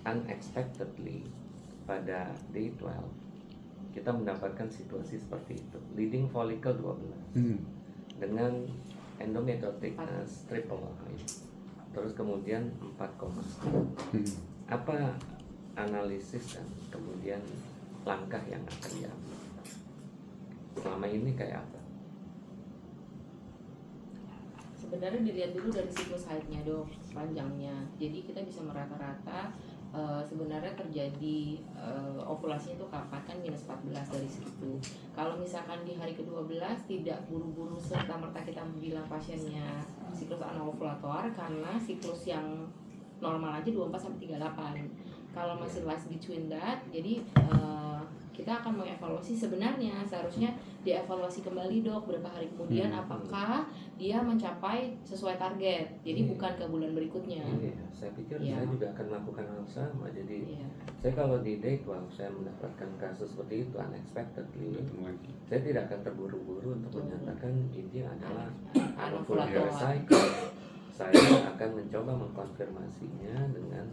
unexpectedly pada day 12 kita mendapatkan situasi seperti itu, leading follicle 12 dengan endometriotic triple high, terus kemudian 4, apa analisis dan kemudian langkah yang akan diambil selama ini kayak apa? Sebenarnya dilihat dulu dari siklus haidnya dok, panjangnya. Jadi kita bisa merata-rata sebenarnya terjadi ovulasinya itu kapan, kan minus 14 dari situ. Kalau misalkan di hari ke-12 tidak buru-buru serta-merta kita bilang pasiennya siklus anovulator, karena siklus yang normal aja 24 sampai 38. Kalau masih last between that, jadi kita akan mengevaluasi, sebenarnya seharusnya dievaluasi kembali dok berapa hari kemudian apakah dia mencapai sesuai target. Jadi bukan ke bulan berikutnya. Saya pikir saya juga akan melakukan hal sama. Jadi saya kalau di day 12 saya mendapatkan kasus seperti itu unexpectedly, saya tidak akan terburu-buru untuk menyatakan ini adalah anovulator cycle. Saya akan mencoba mengkonfirmasinya dengan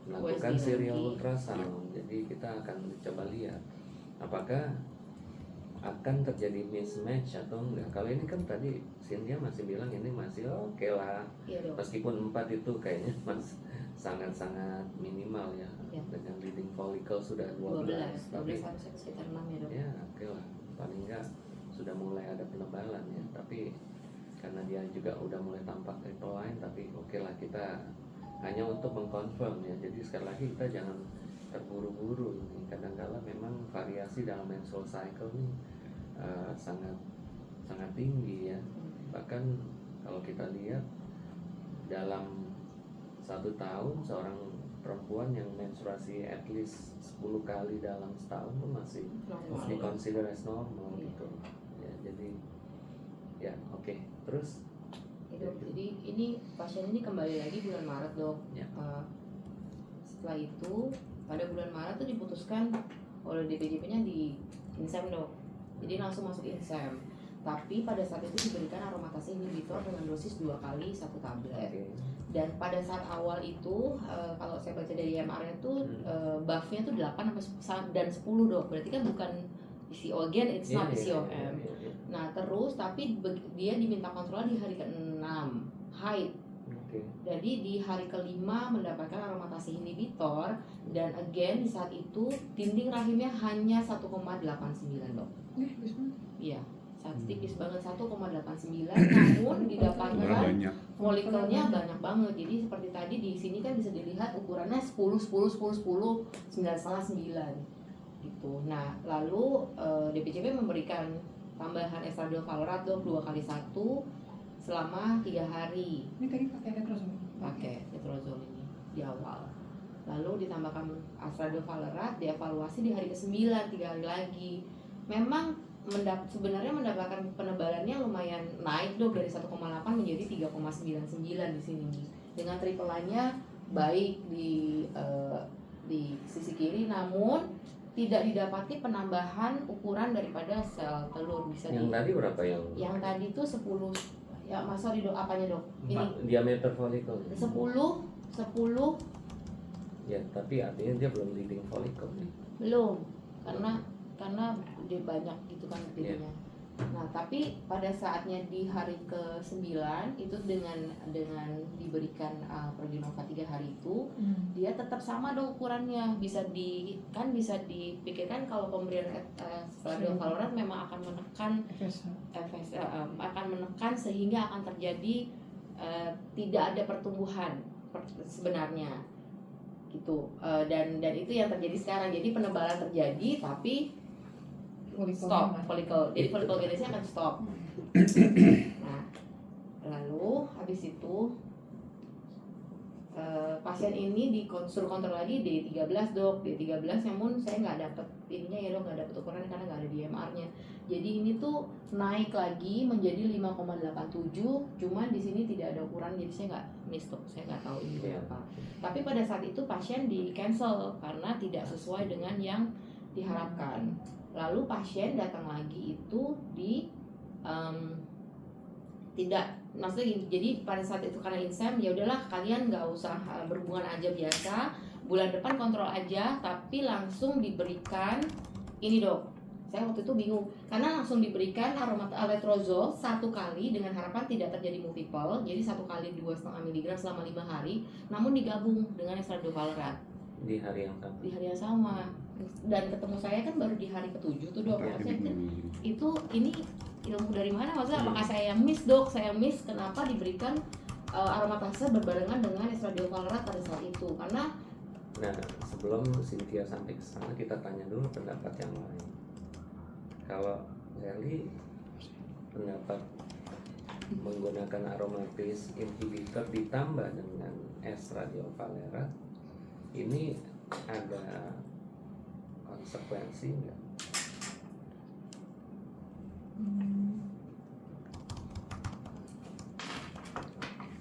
melakukan serial ultrasound. Jadi kita akan mencoba lihat apakah akan terjadi mismatch atau enggak. Kalau ini kan tadi Cynthia masih bilang ini masih oke lah, meskipun 4 itu kayaknya sangat-sangat minimal ya. Dengan leading follicle sudah 12 tapi harusnya sekitar 6 ya dok. Ya oke lah, paling enggak sudah mulai ada penebalan ya. Tapi karena dia juga udah mulai tampak triple line, tapi oke lah, kita hanya untuk mengkonfirm ya. Jadi sekali lagi kita jangan terburu-buru ini. Kadang-kala memang variasi dalam menstrual cycle ini sangat tinggi ya. Bahkan kalau kita lihat dalam 1 tahun seorang perempuan yang menstruasi at least 10 kali dalam setahun itu masih diconsider as normal gitu ya. Jadi ya oke. Terus jadi ini pasien ini kembali lagi bulan Maret dok. Setelah itu pada bulan Maret tuh diputuskan oleh DPJP-nya di insem dok. Jadi langsung masuk insem. Tapi pada saat itu diberikan aromatase inhibitor dengan dosis 2 kali 1 tablet. Dan pada saat awal itu kalau saya baca dari MR-nya tuh buff-nya tuh 8 dan 10 dok. Berarti kan bukan PCO, again it's not PCOM. Nah terus tapi dia diminta kontrol di hari ke-6 haid. Jadi di hari ke-5 mendapatkan aromatase inhibitor, dan again di saat itu dinding rahimnya hanya 1,89 dok. Iya, tipis banget 1,89, namun didapatkan folikelnya banyak banget. Jadi seperti tadi di sini kan bisa dilihat ukurannya 10, 9,5, 9 gitu. Nah lalu DPJP memberikan tambahan estradiol valorat dok 2 kali 1 selama 3 hari. Ini tadi pakai tetrozol? Pakai tetrozol ini di awal. Lalu ditambahkan estradiol valorat, dievaluasi di hari ke-9 3 hari lagi. Memang sebenarnya mendapatkan penebalannya lumayan naik dok, dari 1,8 menjadi 3,99 di sini. Dengan triple line-nya baik di sisi kiri, namun tidak didapati penambahan ukuran daripada sel telur. Bisa yang tadi berapa yang tadi itu 10 ya, sorry dok, apanya dok? Ini diameter follicle 10 ya, tapi artinya dia belum leading follicle nih. Belum, karena dia banyak gitu kan jadinya. Nah tapi pada saatnya di hari ke-9 itu dengan diberikan Progenova 3 hari itu dia tetap sama dong ukurannya. Bisa dipikirkan kalau pemberian estradiol valorat memang akan menekan akan menekan sehingga akan terjadi tidak ada pertumbuhan sebenarnya gitu. Dan itu yang terjadi sekarang. Jadi penebalan terjadi tapi stop follicle. Jadi follicle genesisnya akan stop. Nah, lalu habis itu pasien ini disuruh kontrol lagi D13 dok. D13 namun saya nggak dapet ininya ya dok, nggak dapet ukurannya karena nggak ada di MR-nya. Jadi ini tuh naik lagi menjadi 5,87, cuman di sini tidak ada ukuran, jadi saya nggak miss dok, saya nggak tahu ini berapa. Tapi pada saat itu pasien di cancel karena tidak sesuai dengan yang diharapkan. Lalu pasien datang lagi itu di tidak, maksudnya jadi pada saat itu karena insem ya udahlah kalian nggak usah berhubungan aja biasa, bulan depan kontrol aja, tapi langsung diberikan ini dok. Saya waktu itu bingung karena langsung diberikan letrozole 1 kali dengan harapan tidak terjadi multiple, jadi 1 kali 2,5 mg selama 5 hari, namun digabung dengan estradiol valerat di hari yang sama. Di hari yang sama. Dan ketemu saya kan baru di hari ke-7 tuh dok. Saya kan itu ini ilmu dari mana? Maksudnya apakah saya yang miss dok? Saya miss kenapa diberikan aromatase berbarengan dengan estradiol valerat pada saat itu? Karena nah, sebelum Cynthia sampai ke sana, kita tanya dulu pendapat yang lain. Kalau Sally pendapat menggunakan aromatase inhibitor ditambah dengan estradiol valerat ini ada konsekuensi enggak?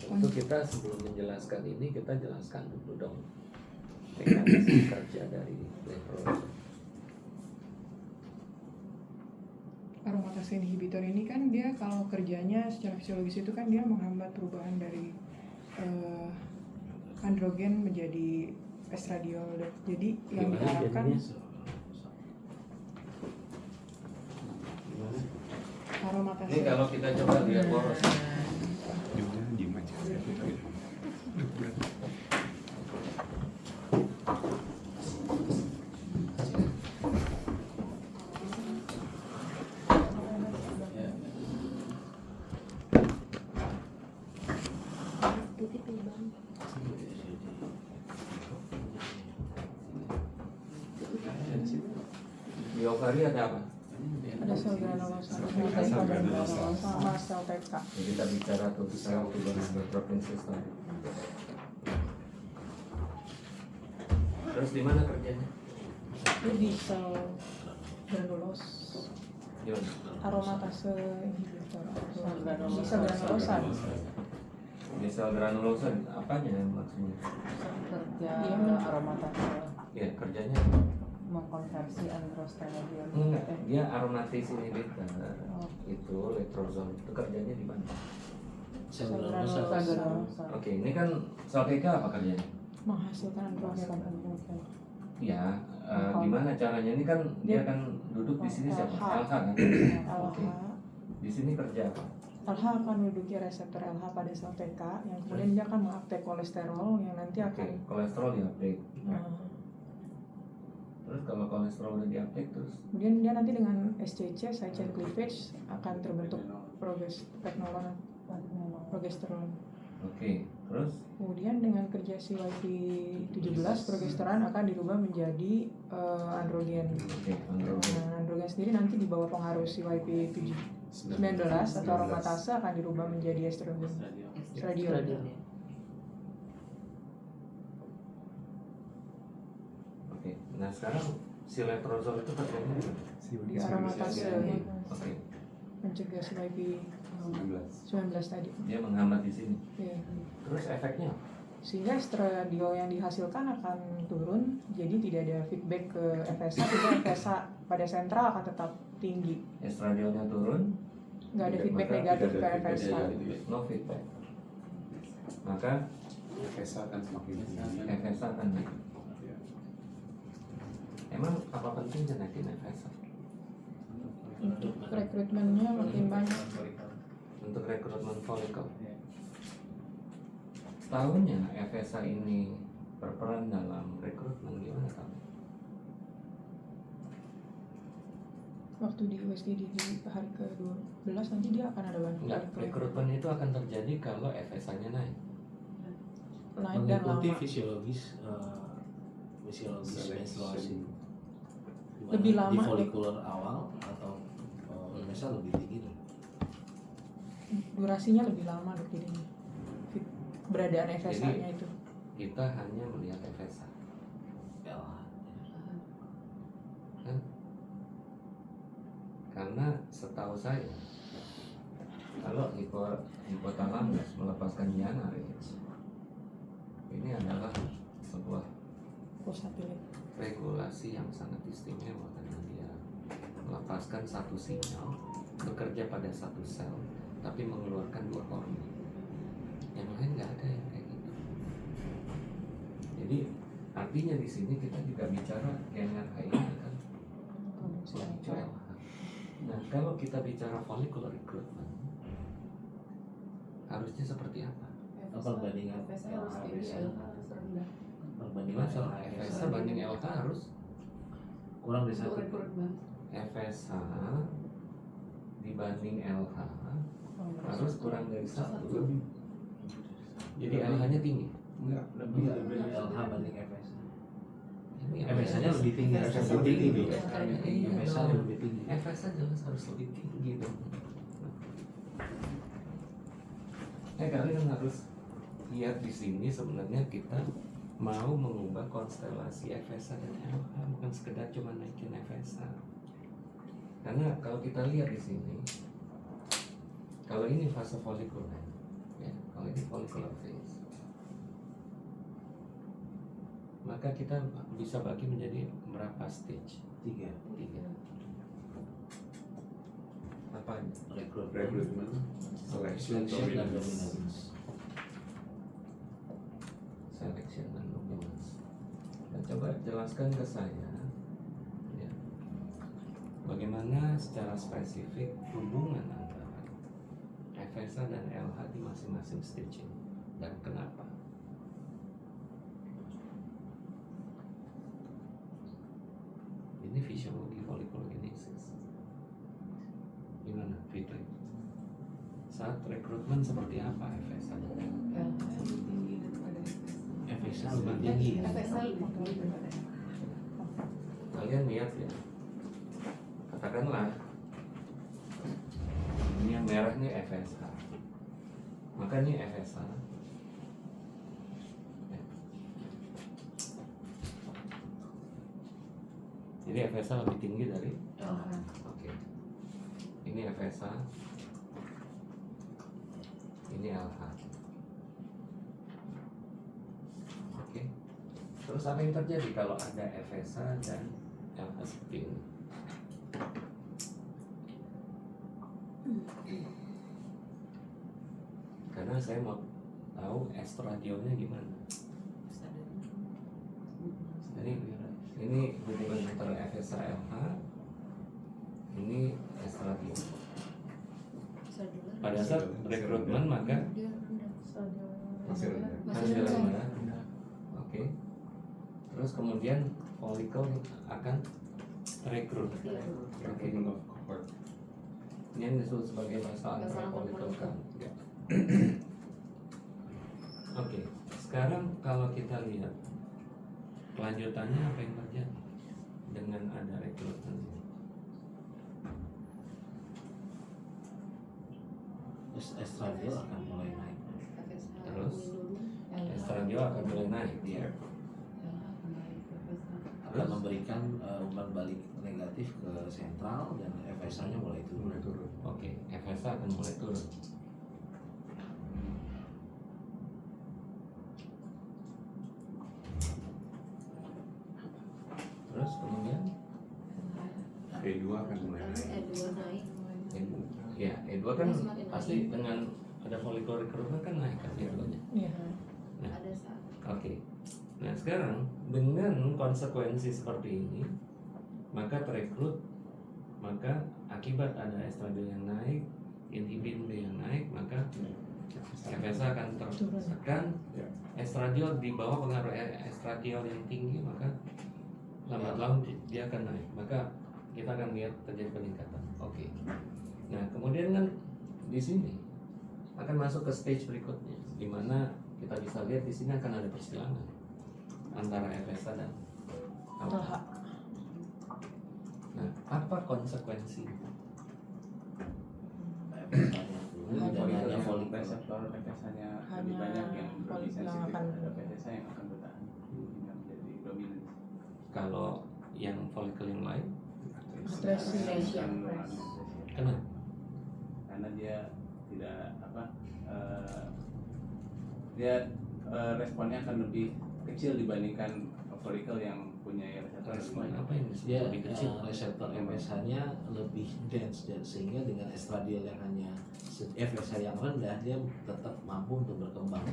Tentu kita sebelum menjelaskan ini kita jelaskan dulu dong mekanisme kerja dari letrozole. Aromatase inhibitor ini kan dia kalau kerjanya secara fisiologis itu kan dia menghambat perubahan dari androgen menjadi estradiol. Jadi yang diharapkan aromatase. Ini kalau kita coba lihat poros. Di ovari ada apa? Ada sel granulosa, sama sel TK. Jadi kita bicara sel tuberculin system. Terus di mana kerjanya? Itu di sel granulos, Gimana? aromatase inhibitor, di sel granulosa. Di sel granulosa apanya maksudnya? Kerja Iya, aromatase Ya kerjanya mengkonversi androstenediol. enggak, dia aromatase inhibitor. Itu letrozole itu kerjanya di mana? Sel granulosa. granulosa. Oke, ini kan sel TK apa kerjanya? Menghasilkan androgen. Ya, gimana caranya? Ini kan dia kan duduk di sini siapa? LH kan? Oke. LH. Di sini kerja apa? LH akan menduduki reseptor LH pada sel TK yang kemudian dia akan menguptake kolesterol yang nanti Oke, akan kolesterol diuptake. Nah, Terus kalau kolesterol udah diuptake terus kemudian dia nanti dengan SCC side chain cleavage akan terbentuk progesteron. oke, terus Kemudian dengan kerja CYP17 progesteron akan dirubah menjadi androgen. oke, androgen. Nah, androgen sendiri nanti di bawah pengaruh CYP19 atau aromatase akan dirubah menjadi estrogen. Estradiol. Oke, nah sekarang si letrozole itu kerjanya di mana? Di aromatase Oke, mencegah CYP19 tadi. dia menghambat di sini. Ya. Terus efeknya apa? Sehingga estradiol yang dihasilkan akan turun, jadi tidak ada feedback ke FSH, juga FSH pada sentral akan tetap tinggi. Estradiolnya turun, Nggak ada feedback negatif ke FSH. no feedback. Maka FSH akan semakin tinggi. FSH akan naik. Emang apa pentingnya naikin FSH? Untuk rekrutmennya makin banyak. Untuk rekrutmen folikel. Tahunya FSH ini berperan dalam rekrutmen gimana kamu? Waktu di USGD di hari ke-12 nanti dia akan ada banyak Enggak, rekrutmen itu akan terjadi kalau FSH-nya naik. naik dan lama. mengikuti fisiologis menstruasi. Dimana Lebih lama, di folikuler awal atau biasa lebih tinggi dong. Durasinya lebih lama dok jadinya. Keberadaan FSH-nya itu. Kita hanya melihat FSH. Ya, Karena setahu saya kalau hipotalamus melepaskan Janarix ini adalah sebuah Prosatilit. regulasi yang sangat istimewa karena dia melepaskan satu sinyal bekerja pada satu sel tapi mengeluarkan 2 hormon. Yang lain nggak ada yang kayak gitu. Jadi artinya di sini kita juga bicara GnRH ini kan memicu LH. Nah, kalau kita bicara follicular recruitment, harusnya seperti apa? Perbandingan FSH harus tinggi, LH LH harus rendah. perbandingan FSH banding LH harus kurang dari Untuk 1. rekrutmen. FSH dibanding LH harus kurang dari 1. Jadi LH-nya tinggi. Enggak, Lebih LH banding FSH. Ini FSH-nya lebih tinggi. FSH lebih tinggi. Iya, FSH-nya lebih tinggi. FSH jelas harus lebih tinggi dong. Kalian harus lihat di sini sebenarnya kita mau mengubah konstelasi FSH dan LH, bukan sekedar cuma naikin FSH. Karena kalau kita lihat di sini, kalau ini fase folikuler, ya, kalau ini follicular phase, maka kita bisa bagi menjadi berapa stage? 3. 3. Apa? recruitment, selection, Selection dan dominance. dominance. Selection dan dominance. Nah, coba jelaskan ke saya, ya, bagaimana secara spesifik hubungan antara FSH dan LH di masing-masing stage ini dan kenapa? Ini fisiologi folliculogenesis. Gimana, Fitri? Saat rekrutmen seperti apa FSH dan LH? LH lebih tinggi daripada FSH lebih tinggi. FSH lebih tinggi daripada Kalian lihat ya, katakanlah ini yang merah ini FSH, maka ini FSH. Ya. Jadi FSH lebih tinggi dari LH. Oke. Ini FSH, ini LH. Oke. Terus apa yang terjadi kalau ada FSH dan LH seperti ini? Karena saya mau tahu estradionnya gimana. Ini hubungan antara FSH LH, ini estradiol. Pada saat rekrutmen maka Dia rendah. Masih rendah. hasil rendah. Oke. Terus kemudian folikel akan rekrut. Recruitment of cohort. Ini yang disebut sebagai basal Basal folikel folikel. count. Ya. Oke. Sekarang kalau kita lihat kelanjutannya apa yang terjadi dengan ada rekrutmen ini? Estradiol akan mulai naik. FSH Terus? dulu. Estradiol akan mulai naik. Dia LH kembali ke FSH. akan memberikan umpan balik negatif ke sentral dan FSH-nya mulai turun. Mulai turun. Oke, FSH akan mulai turun. Terus kemudian E2 akan mulai naik. E2 naik. ya E2 kan pasti dengan ada follicular recruitment kan naik kan E2-nya. Iya. Ada saat Oke. Nah, sekarang dengan konsekuensi seperti ini, maka terekrut, maka akibat ada estradiol yang naik, inhibin B yang naik, maka FSH akan tertekan. Ya. Estradiol di bawah pengaruh estradiol yang tinggi, maka lambat laun dia akan naik. Maka kita akan lihat terjadi peningkatan. Oke. Nah, kemudian kan di sini akan masuk ke stage berikutnya, di mana kita bisa lihat di sini akan ada persilangan antara FSH dan LH. Nah, apa konsekuensinya? FSH-nya turun dan hanya folikel. reseptor FSH-nya lebih Hanya banyak yang lebih folikel yang sensitif akan- terhadap FSH yang akan bertahan hingga menjadi dominan. Kalau yang folikel yang lain, Atresia. kenapa? Karena dia tidak responnya akan lebih kecil dibandingkan folikel yang punya reseptor lebih Respon banyak. apa yang disebut Dia lebih kecil? reseptor FSH-nya lebih dense dan sehingga dengan estradiol yang hanya FSH yang rendah dia tetap mampu untuk berkembang.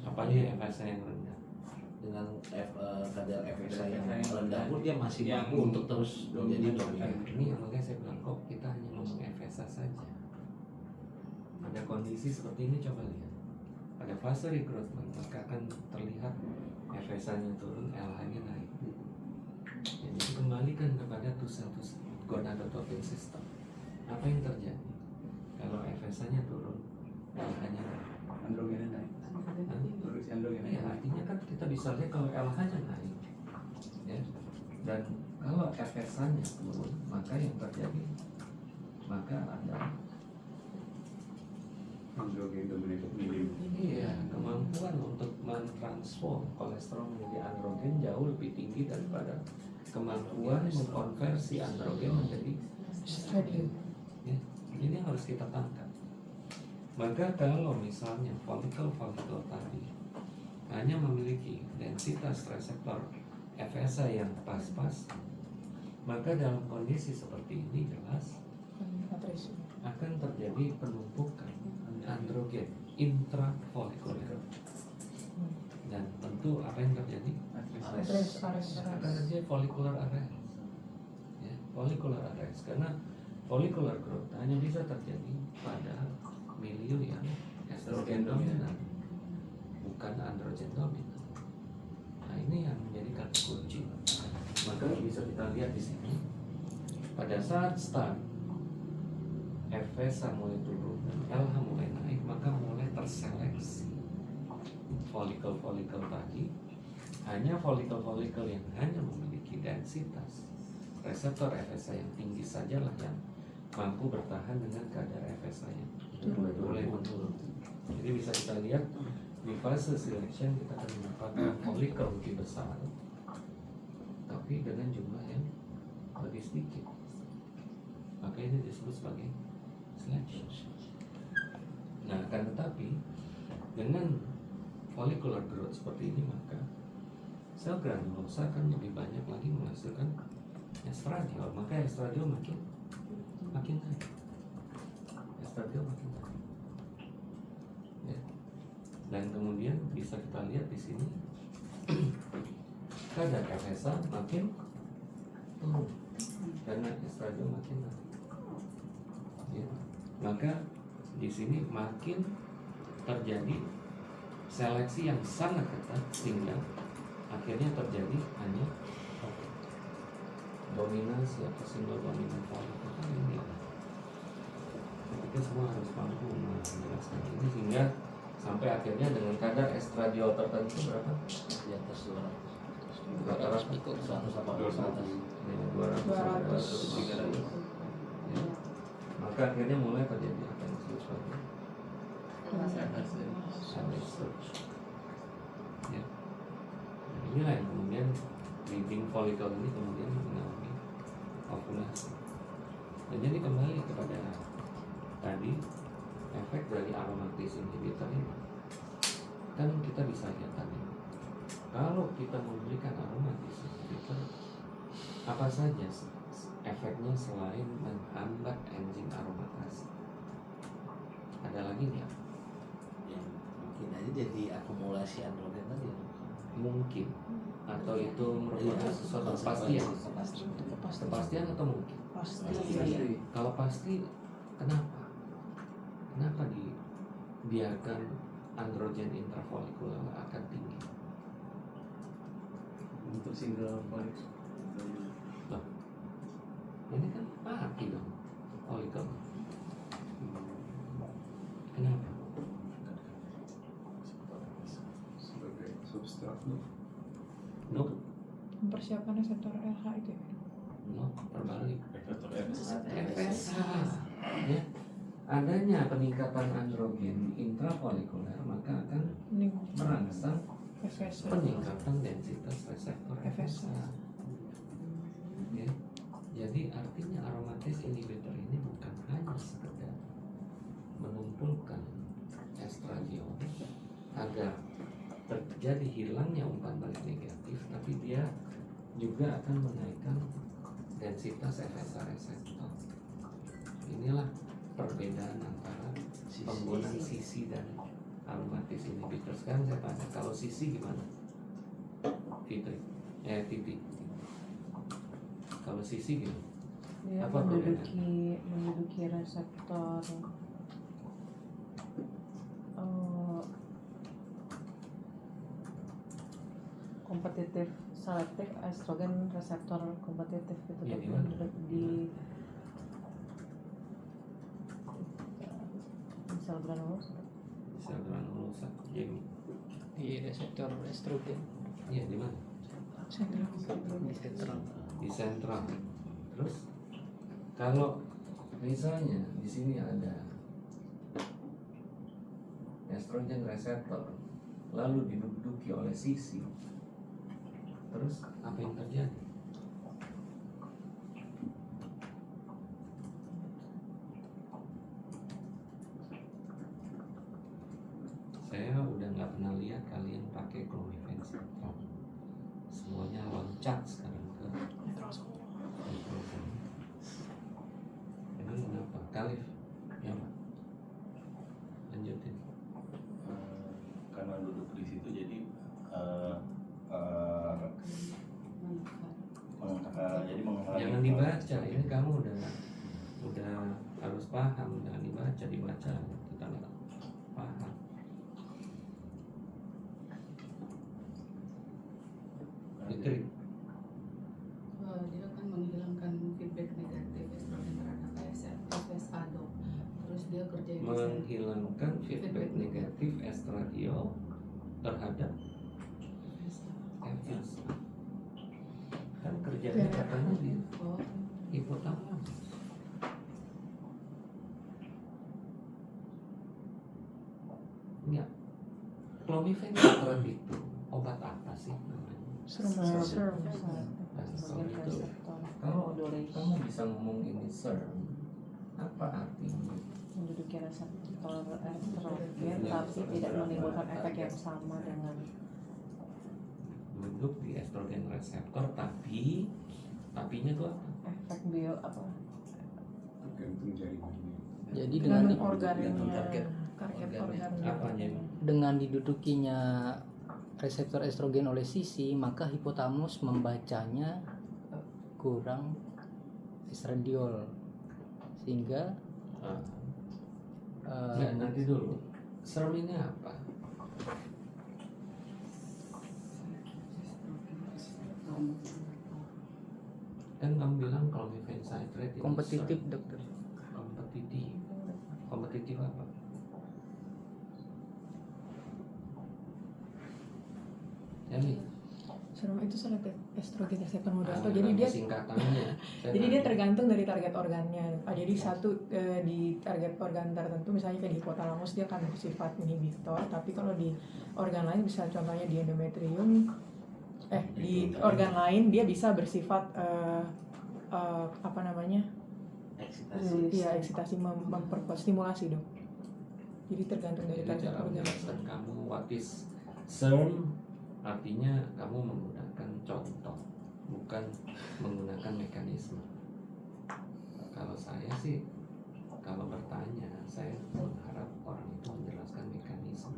Apanya FSH yang rendah? dengan kadar FSA yang rendah pun dia masih yang mampu untuk terus menjadi dominan. Ini yang makanya saya bilang kok kita hanya ngomong FSA saja. Pada kondisi seperti ini coba lihat. Pada fase rekrutmen maka akan terlihat FSA-nya turun, LH-nya naik. Jadi kembalikan kepada to gonadotropin system. Apa yang terjadi kalau FSA-nya turun, LH-nya naik? androgennya naik. Produksi androgennya Ya, naik. artinya kan kita bisa lihat kalau LH-nya naik, ya. Dan kalau FSA-nya turun, maka yang terjadi ada Androgen dominated medium. kemampuan untuk mentransform kolesterol menjadi androgen jauh lebih tinggi daripada kemampuan mengkonversi androgen menjadi Estradiol. ya. Ini harus kita tangkap. Maka kalau misalnya folikel tadi hanya memiliki densitas reseptor FSA yang pas-pas, maka dalam kondisi seperti ini jelas Matriz. akan terjadi penumpukan androgen intrafolikuler. Dan tentu apa yang terjadi? Matriz Ares. Akan terjadi follicular arrest. Ya, follicular arrest karena follicular growth hanya bisa terjadi pada milieu yang estrogen dominan, bukan androgen dominan. Nah, ini yang menjadi kata kunci. Maka bisa kita lihat di sini pada saat start FSA mulai turun dan LH mulai naik, maka mulai terseleksi folikel tadi. Hanya folikel yang hanya memiliki densitas reseptor FSA yang tinggi sajalah yang mampu bertahan dengan kadar FSA yang mulai menurun. Jadi bisa kita lihat di fase selection kita akan mendapatkan folikel lebih besar, tapi dengan jumlah yang lebih sedikit. Maka ini disebut sebagai selection. Nah, akan tetapi dengan follicular growth seperti ini maka sel granulosa akan lebih banyak lagi menghasilkan estradiol, maka estradiol makin naik. Estradiol makin naik. Ya. Dan kemudian bisa kita lihat di sini kadar FSA makin turun karena estradiol makin naik. Ya. Maka di sini makin terjadi seleksi yang sangat ketat sehingga akhirnya terjadi hanya dominasi atau single dominant folikel ini. Kita semua harus mampu menjelaskan ini sehingga sampai akhirnya dengan kadar estradiol tertentu berapa? Di atas 200 200 ikut 180 atas. 200 300. Ya. Maka akhirnya mulai terjadi apa yang disebut sebagai savage stage. Ya. Dan inilah yang kemudian leading follicle ini kemudian mengalami ovulasi. Dan jadi kembali kepada tadi efek dari aromatis inhibitor ini, kan kita bisa lihat tadi kalau kita memberikan aromatis inhibitor apa saja efeknya selain menghambat enzim aromatase. Ada lagi nggak? Yang mungkin aja jadi akumulasi androgen tadi. Mungkin atau itu merupakan sesuatu kepastian. Kepastian atau mungkin? Pasti. Kalau pasti, kenapa? Kenapa dibiarkan androgen intrafolikuler akan tinggi? Untuk single follicle. Loh, ini kan mati dong folikel. Kenapa? Sebagai substrat. No, Mempersiapkan reseptor LH itu ya. no, terbalik. FSA. FSA, ya. Adanya peningkatan androgen intrafolikuler maka akan merangsang FSA. peningkatan densitas reseptor FSA. Ya. Jadi artinya aromatis inhibitor ini bukan hanya sekedar mengumpulkan estradiol agar terjadi hilangnya umpan balik negatif, tapi dia juga akan menaikkan densitas FSA reseptor. Inilah perbedaan antara penggunaan sisi dan aromatis inhibitor. Sekarang saya tanya, kalau sisi gimana? Fitri, Titi. Kalau Sisi gitu. Dia Apa menduduki reseptor kompetitif selektif estrogen reseptor kompetitif gitu Iya, tapi di mana? di sel granulosa. Sel granulosa. Jadi Di reseptor estrogen iya di mana? di sentral. Di sentral. Terus kalau misalnya di sini ada estrogen reseptor lalu diduduki oleh sisi, terus apa yang terjadi? Saya udah nggak pernah lihat kalian pakai clomifencitral. Semuanya loncat sekarang ke nitrosom. Emang kenapa? Kalif? Ya Pak. Lanjutin. Karena duduk di situ jadi jadi menghalangi. Jangan dibaca, ini kamu udah harus paham, jangan dibaca kita nggak paham. Fitri, Dia akan menghilangkan feedback negatif estrogen terhadap FSA dok. Terus dia kerja di menghilangkan feedback negatif estradiol terhadap FSA. Kan kerjanya katanya di Oh, hipotalamus. Enggak. Clomifencitral itu obat apa sih namanya? Serum. Asal itu. Kalau kamu bisa ngomong ini SERM, apa artinya? Menduduki reseptor estrogen tapi tidak menimbulkan efek yang sama dengan Duduk di estrogen reseptor tapinya tuh apa? efek bio apa Tergantung jaringannya. Jadi Dengan dengan organnya, target organnya. Apanya? dengan didudukinya reseptor estrogen oleh sisi, maka hipotalamus membacanya kurang estradiol sehingga Enggak, nanti dulu. SERM ini apa? Kan kamu bilang clomifencitral ini kompetitif SERM. dokter. Kompetitif apa? Jadi Serum itu selektif estrogen reseptor modulator. Jadi dia singkatannya. Jadi dia tergantung dari target organnya. Jadi satu di target organ tertentu, misalnya kayak di hipotalamus dia akan bersifat inhibitor. Tapi kalau di organ lain, bisa contohnya di endometrium, di organ lain dia bisa bersifat apa namanya? Eksitasi. Iya, eksitasi, memperkuat stimulasi dong. Jadi tergantung dari Jadi target cara organ. menjelaskan kamu what is SERM, artinya kamu menggunakan contoh, bukan menggunakan mekanisme. Kalau saya sih, kalau bertanya, saya mengharap orang itu menjelaskan mekanisme,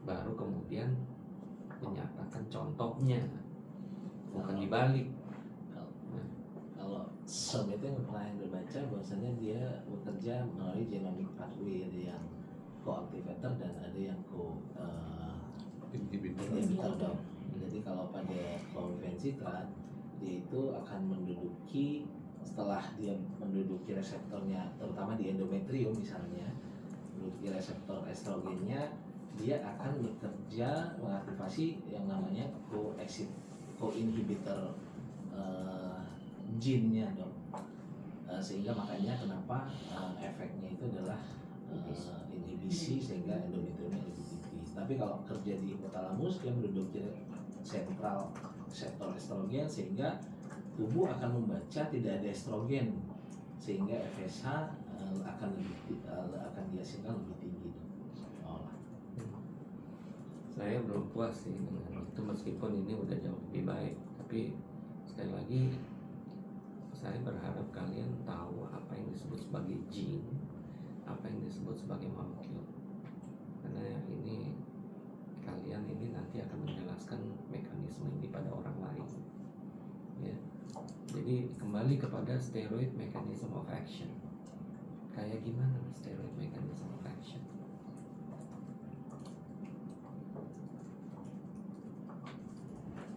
baru kemudian menyatakan contohnya, bukan dibalik. Kalau SERM itu yang pernah yang dibaca bahwasanya dia bekerja melalui genomic pathway, ada yang co-activator dan ada yang inhibitor dong. Jadi kalau pada clomifencitral dia itu akan menduduki, setelah dia menduduki reseptornya terutama di endometrium misalnya, menduduki reseptor estrogennya, dia akan bekerja mengaktifasi yang namanya co-inhibitor gene-nya dong. Sehingga makanya kenapa efeknya itu adalah inhibisi sehingga endometriumnya lebih tipis. Tapi kalau kerja di hipotalamus dia menduduki sentral reseptor estrogen sehingga tubuh akan membaca tidak ada estrogen sehingga FSH akan dihasilkan lebih tinggi. Saya belum puas sih dengan itu, meskipun ini udah jauh lebih baik. Tapi sekali lagi saya berharap kalian tahu apa yang disebut sebagai gene, apa yang disebut sebagai molekul. Karena ini kalian ini nanti akan menjelaskan mekanisme ini Jadi kembali kepada steroid mechanism of action. Kayak gimana steroid mechanism of action?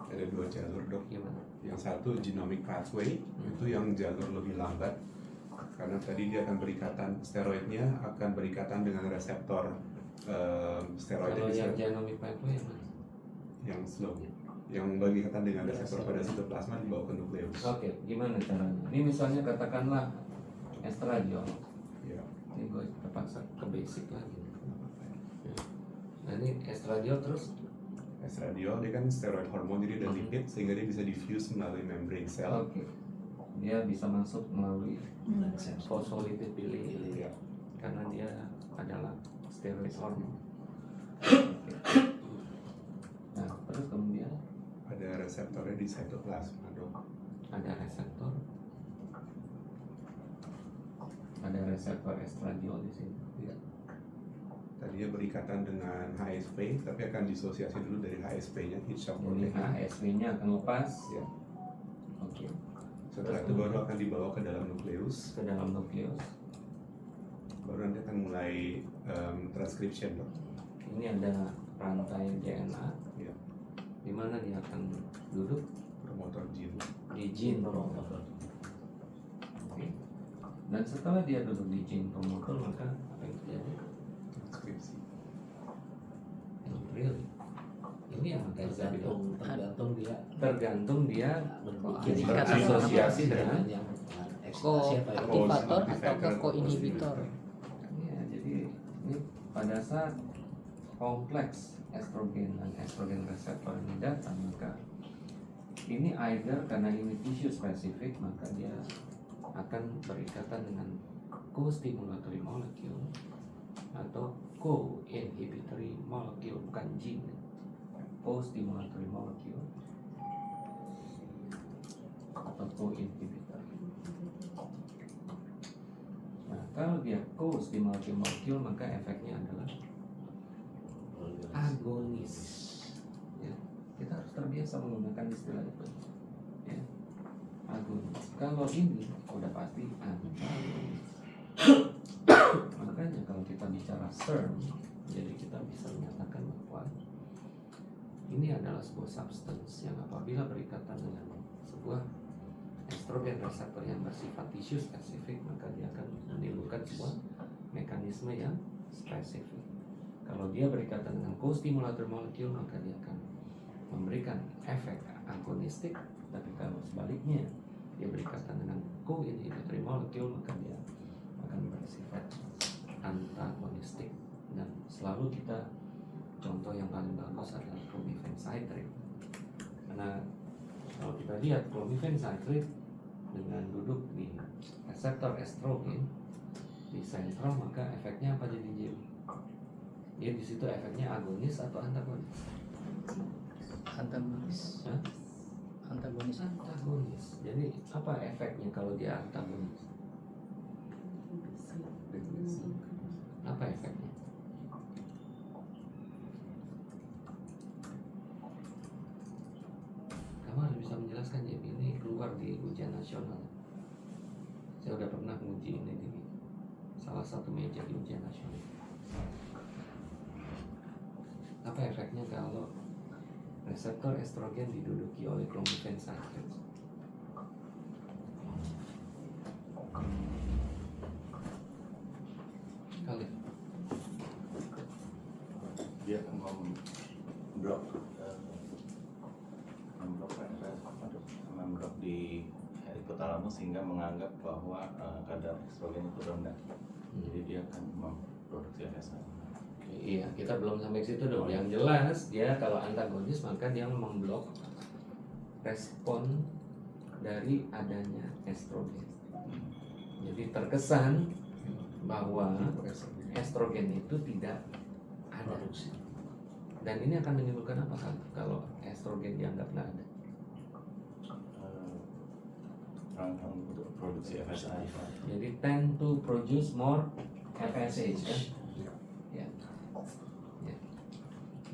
Ada 2 jalur dok. Gimana? Yang satu genomic pathway, itu yang jalur lebih lambat karena tadi dia akan berikatan, steroidnya akan berikatan dengan reseptor steroid Kalau yang genomic pathway yang mana? yang slow, yang berikatan dengan reseptor pada sitoplasma dibawa ke nukleus. Oke, gimana caranya? Ini misalnya katakanlah estradiol. Ya. Ini gue terpaksa ke basic lagi. Nah ini estradiol terus Estradiol dia kan steroid hormon, jadi ada lipid sehingga dia bisa diffuse melalui membrane sel. oke. Dia bisa masuk melalui phospholipid bilayer Ya. karena dia adalah steroid hormon. Oke. Nah, terus kemudian Ada reseptornya di sitoplasma dok. ada reseptor estradiol di sini. Ya. Tadinya berikatan dengan HSP, tapi akan disosiasi dulu dari HSP-nya, heat shock Jadi protein. HSP-nya akan lepas. Ya. Oke. Setelah itu baru akan dibawa ke dalam nukleus, Ke dalam nukleus. baru nanti akan mulai transcription dok. Ini ada rantai DNA. Ya. Di mana dia akan duduk Promotor gene. di gene promoter. Oke. Dan setelah dia duduk di gene promoter, maka apa yang terjadi? Transkripsi. Really? Ini yang makanya saya bilang tergantung dia tergantung dia Jadi berasosiasi kata berasosiasi dengan yang ekstasi atau yang ko-aktivator Activator atau ko-inhibitor. ya, jadi ini pada saat kompleks estrogen dan estrogen reseptor ini datang, maka ini either karena ini tissue spesifik maka dia akan berikatan dengan co-stimulatory molecule atau co-inhibitory molecule, bukan gene, co-stimulatory molecule atau co-inhibitor. Nah, kalau dia co-stimulatory molecule maka efeknya adalah agonis. Ya, kita harus terbiasa menggunakan istilah itu. Ya, agonis. Kalau ini udah pasti antagonis. Makanya kalau kita bicara SERM, jadi kita bisa menyatakan bahwa ini adalah sebuah substance yang apabila berikatan dengan sebuah estrogen reseptor yang bersifat tissue spesifik, maka dia akan menimbulkan sebuah mekanisme yang spesifik. Kalau dia berikatan dengan co-stimulator molecule, maka dia akan memberikan efek agonistik. Tapi kalau sebaliknya dia berikatan dengan co-inhibitory molecule, maka dia akan bersifat antagonistik. Dan selalu kita contoh yang paling bagus adalah clomiphene citrate. Karena kalau kita lihat clomiphene citrate dengan duduk di reseptor estrogen di sentral, maka efeknya apa jadi Jim? Dia di situ efeknya agonis atau antagonis? Antagonis. Hah? Antagonis. Antagonis. Jadi apa efeknya kalau dia antagonis? Apa efeknya? Kamu harus bisa menjelaskan ya, ini keluar di ujian nasional. Saya udah pernah menguji ini di salah satu meja di ujian nasional. Apa efeknya kalau reseptor estrogen diduduki oleh clomiphene citrate? Kalian Dia akan memblok memblok di hipotalamus sehingga menganggap bahwa kadar estrogen itu rendah. Jadi dia akan memproduksi FSH. Iya, kita belum sampai ke situ dong. Yang jelas dia kalau antagonis maka dia memblok respon dari adanya estrogen. Jadi terkesan bahwa estrogen itu tidak ada. Dan ini akan menimbulkan apa kan kalau estrogen dianggap tidak ada? Rangsang untuk produksi FSH. Jadi tend to produce more FSH kan? Ya. Ya.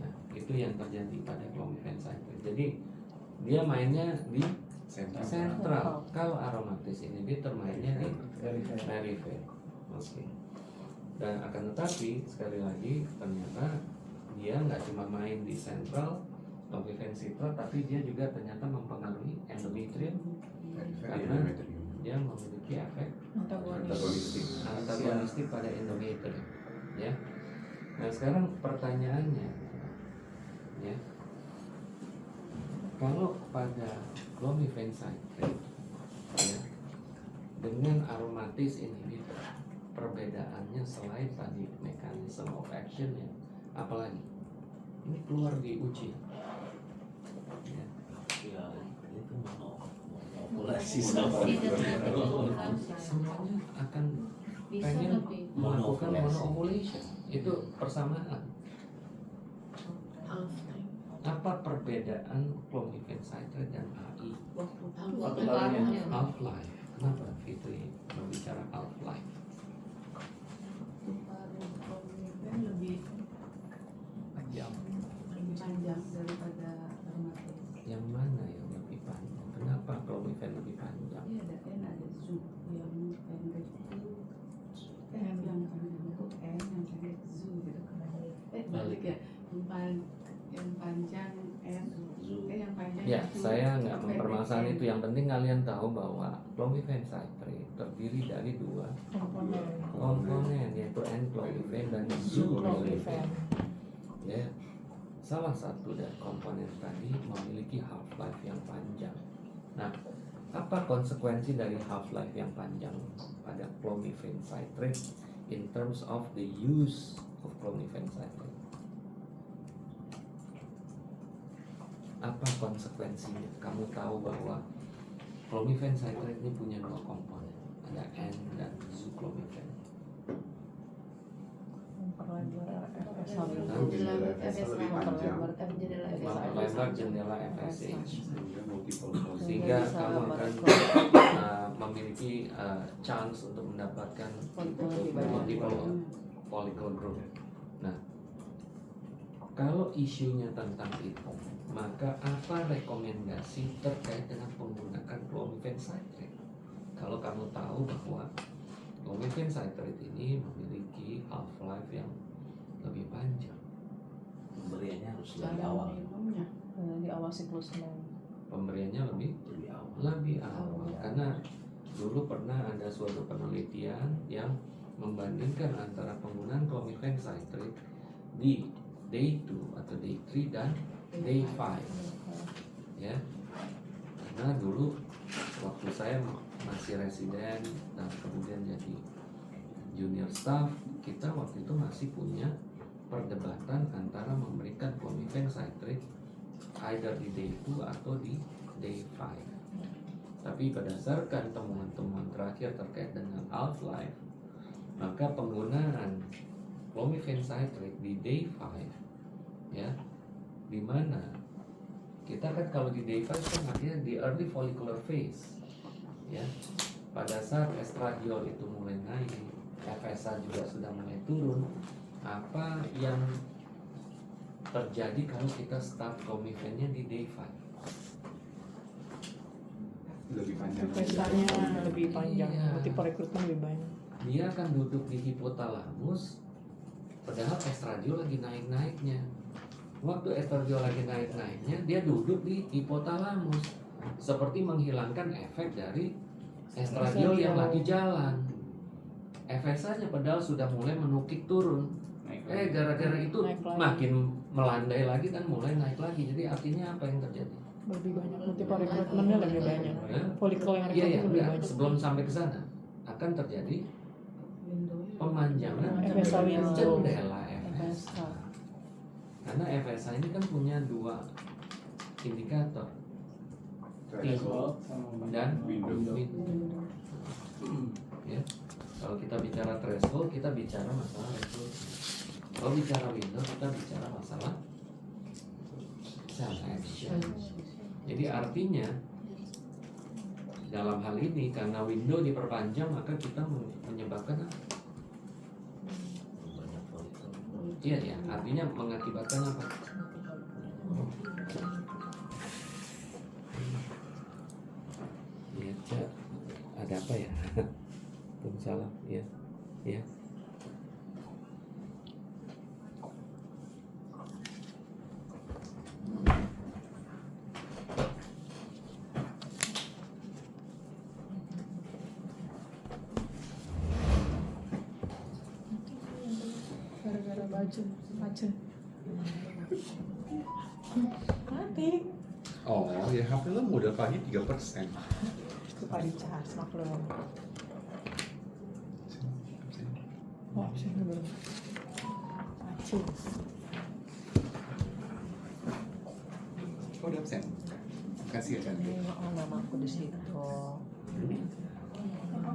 Nah, itu yang terjadi pada clomiphene citrate. Jadi dia mainnya di Sentral. Kalau aromatis inhibitor mainnya di peripheral. Oke. Dan akan tetapi sekali lagi ternyata dia nggak cuma main di sentral clomiphene citrate, tapi dia juga ternyata mempengaruhi endometrium karena dia memiliki efek antagonistik pada endometrium. Ya. Nah sekarang pertanyaannya, ya, kalau pada clomiphene citrate ya, dengan aromatis inhibitor, perbedaannya selain tadi mechanism of actionnya, apalagi ini keluar di uji ya. Ya itu manipulasi sama Semuanya akan Bisa pengen lebih melakukan monoovulation, itu persamaan. Apa perbedaan clomiphene citrate dan AI? waktu larutnya. Half life. Kenapa Fitri berbicara half life? lebih panjang. panjang daripada aromatis. Yang mana yang lebih panjang? Kenapa clomiphene lebih panjang? Iya ada N ada Z yang pendek itu yang panjang itu N yang pendek Z gitu. Balik ya yang panjang N yang panjang Ya, Z, saya nggak yang pendek mempermasalahan N. itu. Yang penting kalian tahu bahwa clomiphene citrate terdiri dari dua komponen, yaitu N-clomiphene dan Z-clomiphene. Ya, salah satu dari komponen tadi memiliki half life yang panjang. Nah, apa konsekuensi dari half life yang panjang pada clomiphene citrate in terms of the use of clomiphene citrate? Apa konsekuensinya? Kamu tahu bahwa clomiphene citrate ini punya dua komponen, ada N dan Z-clomiphene. Memperlebar jendela FSH sehingga kamu akan memiliki chance untuk mendapatkan multiple follicle growth. Nah, kalau isunya tentang itu, maka apa rekomendasi terkait dengan menggunakan clomiphene citrate? Kalau kamu tahu bahwa clomiphene citrate ini memiliki half life yang lebih panjang, pemberiannya harus lebih Cara awal. minumnya. di awal siklusnya. pemberiannya lebih Lebih awal. awal karena dulu pernah ada suatu penelitian yang membandingkan antara penggunaan clomiphene citrate di day 2 atau day 3 dan day 5 ya, karena dulu waktu saya masih residen dan kemudian jadi junior staff, kita waktu itu masih punya perdebatan antara memberikan clomiphene citrate either di day 2 atau di day 5. Tapi berdasarkan temuan-temuan terakhir terkait dengan half life, maka penggunaan clomiphene citrate di day 5 ya, di mana kita kan kalau di day 5 kan artinya di early follicular phase ya, pada saat estradiol itu mulai naik, FSH juga sudah mulai turun. Apa yang terjadi kalau kita start clomiphene-nya di day 5? Lebih panjang. Pestanya lebih panjang, Iya. multiple recruitment lebih banyak. Dia akan duduk di hipotalamus, padahal estradiol lagi naik-naiknya. Waktu estradiol lagi naik-naiknya, dia duduk di hipotalamus, seperti menghilangkan efek dari estradiol yang lagi jalan. FSH-nya padahal sudah mulai menukik turun. Gara-gara itu Naik lagi. makin melandai lagi dan mulai naik lagi. Jadi artinya apa yang terjadi? Lebih banyak, multiple recruitmentnya lebih banyak. Hah? Follicle yang Iya, recruitment lebih enggak. banyak. Sebelum sampai ke sana akan terjadi pemanjangan FSH window. jendela FSH. Karena FSH ini kan punya dua indikator, Threshold sama dan Window. Ya. Kalau kita bicara threshold, kita bicara masalah recruitment. Kalau bicara window, kita bicara masalah cell action. Jadi artinya dalam hal ini karena window diperpanjang, maka kita menyebabkan apa? Iya ya, artinya mengakibatkan apa? Cak, ada apa ya? Waalaikumsalam. Ya, ya. Gara-gara baju macet. Mati. Oh ya HP lo modal pagi 3%. Lupa dicas maklum. Oh, sini belum. Macet. Oh udah absen. Kasih ya cantik. Oh, nama aku di situ.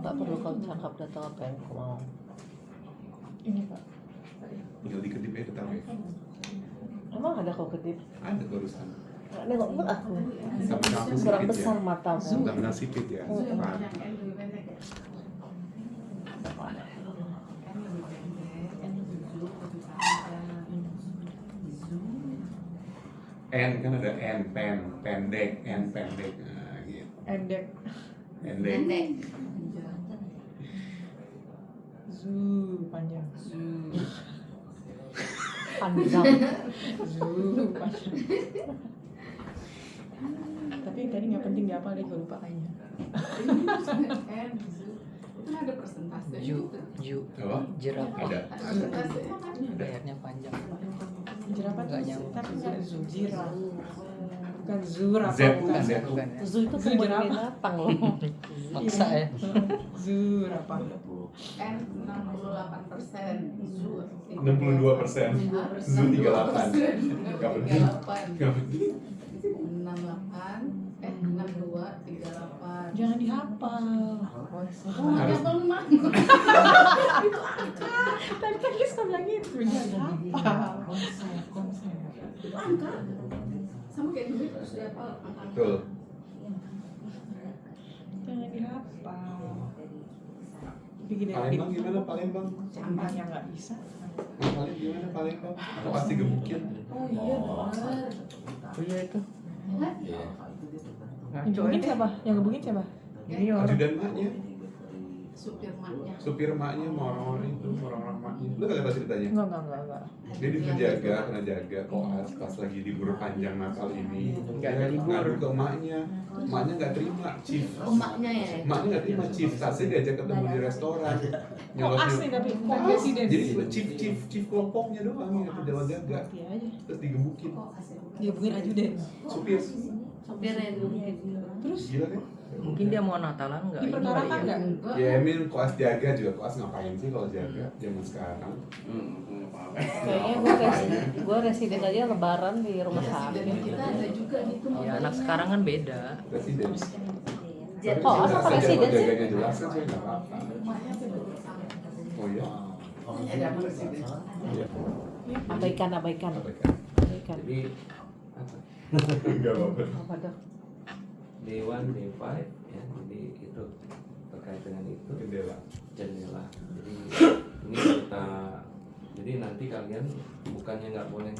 Tak perlu kau cakap datang apa yang kau mau. Ini Pak. Tinggal dikedip aja tahu ya. Emang ada kau kedip? Ada barusan. Nggak nengok pun aku. Sama aku Kurang sipit besar ya. matamu. Sama sipit ya. Pak. Yang N lebih pendek ya? N lebih pendek, N lebih zoom, lebih panjang. Zoom. N kan ada N pendek, N pendek. Nah, gitu. Endek. Pendek. Pendek. Panjang. Panjang. Panjang. Tapi yang tadi nggak penting dihafal deh, gue lupa kayaknya. N, zoom. Itu ada persentase. Apa? Jerapah. Ada. Persentasenya kan ada. Lehernya panjang. Jerapah Nggak tuh nyambung. tapi nggak zujira. Bukan zurapa, Z bukan. Z. Bukan ya? Zoo itu kebun binatang loh. Maksa ya. Zurapa. N 68%, zoom 62%. Zoom 38. Nggak penting. 38. Nggak penting. 62, 38. Jangan dihafal. Oh, ada teman. Tapi kan dia suka bilang gitu, jangan dihafal. Itu angka. Sama kayak duit harus dihafal angka. Betul. Jangan dihafal. Bikin dari Palembang gimana Palembang? Contohnya nggak bisa. Palembang gimana Palembang? Kok pasti gebukin? Oh iya benar. Oh iya itu. Yang gebukin siapa? Yang gebukin siapa? Ini orang. Ajudan maknya, Supir maknya. supir maknya sama orang-orang itu, orang-orang maknya. Lu kagak tahu ceritanya? Enggak. Dia kena jaga koas pas lagi libur panjang Natal ini. Nggak ada Dia libur. ngadu ke emaknya nggak terima, chief. Emaknya ya. Emaknya nggak terima, chief. Tasnya diajak ketemu di restoran. Koas nih tapi bukan presiden. Jadi chief kelompoknya doang yang jalan jaga. Mati aja. Terus digebukin. Gebukin ajudan. Supir. Sopirnya itu mungkin. Terus Gila kan? Mungkin dia mau Natalan nggak? diperkarakan Ini kali nggak? Ya Emin koas jaga juga, koas ngapain sih kalau jaga zaman sekarang? Kayaknya gue residen aja lebaran di rumah Presiden sakit. kita ada juga gitu. Ya anak sekarang kan beda. Presiden. Oh, asal presiden sih? Jaganya jelas kan saya nggak apa-apa. Makanya saya betul sama. Oh iya. Ada presiden. Iya. Abaikan. Apa kan? Jadi apa? Enggak apa-apa. Apa dok? Day 1, day 5 ya. Jadi itu terkait dengan itu Jendela. jendela. Jadi ini kita jadi nanti kalian bukannya nggak boleh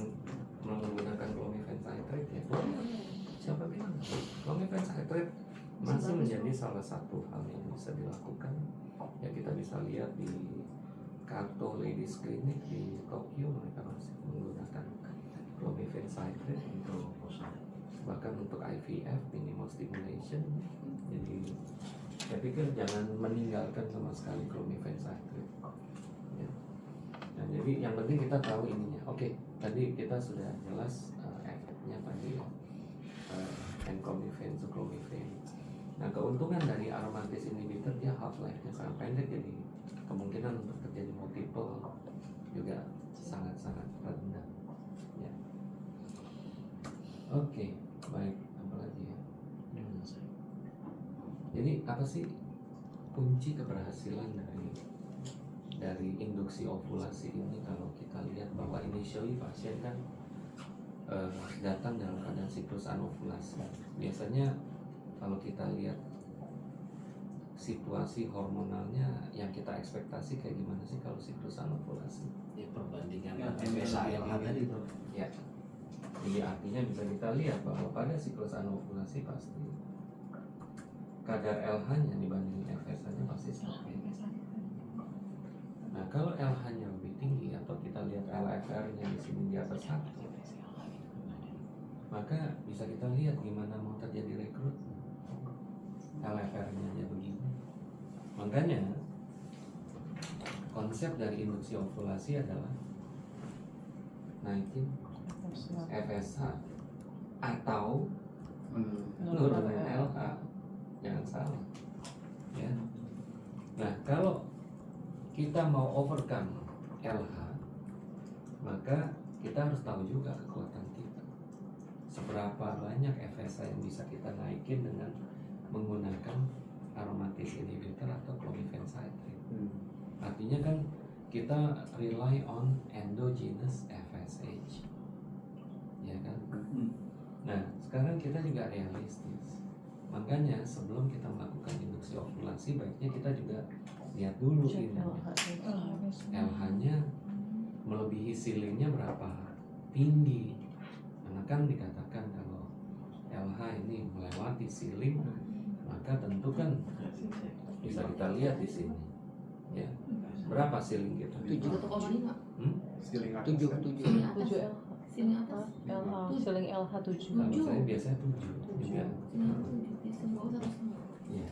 menggunakan clomiphene citrate ya. Siapa bilang? Clomiphene citrate masih menjadi salah satu hal yang bisa dilakukan. Ya kita bisa lihat di Kanto Ladies Clinic di Tokyo, mereka masih menggunakan clomiphene citrate untuk bahkan untuk IVF, minimal stimulation. Jadi saya pikir jangan meninggalkan sama sekali clomiphene citrate ya. Nah, jadi yang penting kita tahu ininya. Oke, tadi kita sudah jelas efeknya tadi ya, enclomiphene, zuclomiphene. Nah, keuntungan dari aromatase inhibitor dia half life-nya sangat pendek, jadi kemungkinan untuk terjadi multiple juga sangat-sangat rendah ya. Oke, baik, apa lagi ya? Jadi apa sih kunci keberhasilan dari induksi ovulasi ini? Kalau kita lihat bahwa initially pasien kan datang dalam keadaan siklus anovulasi. Biasanya kalau kita lihat situasi hormonalnya yang kita ekspektasi kayak gimana sih kalau siklus anovulasi? Ya perbandingan FSH yang tadi tuh. Ya, jadi artinya bisa kita lihat bahwa pada siklus anovulasi pasti kadar LH-nya dibanding FSH-nya pasti sama. Nah, kalau LH-nya lebih tinggi atau kita lihat LFR-nya di sini di atas 1, maka bisa kita lihat gimana mau terjadi rekrut. LFR-nya aja begini. Makanya konsep dari induksi ovulasi adalah naikin FSH atau nurunin LH. Jangan salah ya. Nah, kalau kita mau overcome LH, maka kita harus tahu juga kekuatan kita. Seberapa banyak FSH yang bisa kita naikin dengan menggunakan aromatase inhibitor atau clomiphene. Artinya kan kita rely on endogenous FSH, ya kan? Nah, sekarang kita juga realistis. Makanya sebelum kita melakukan induksi ovulasi, baiknya kita juga lihat dulu ini LH-nya melebihi ceilingnya berapa tinggi. Karena kan dikatakan kalau LH ini melewati ceiling, maka tentu kan bisa kita lihat di sini ya, berapa ceiling kita? 1,5. Ceiling atas 7 kan? 7 Sini atas. LH, ceiling LH 7. Kalau saya biasanya 7 juga. Sini bawah 1,5. Iya.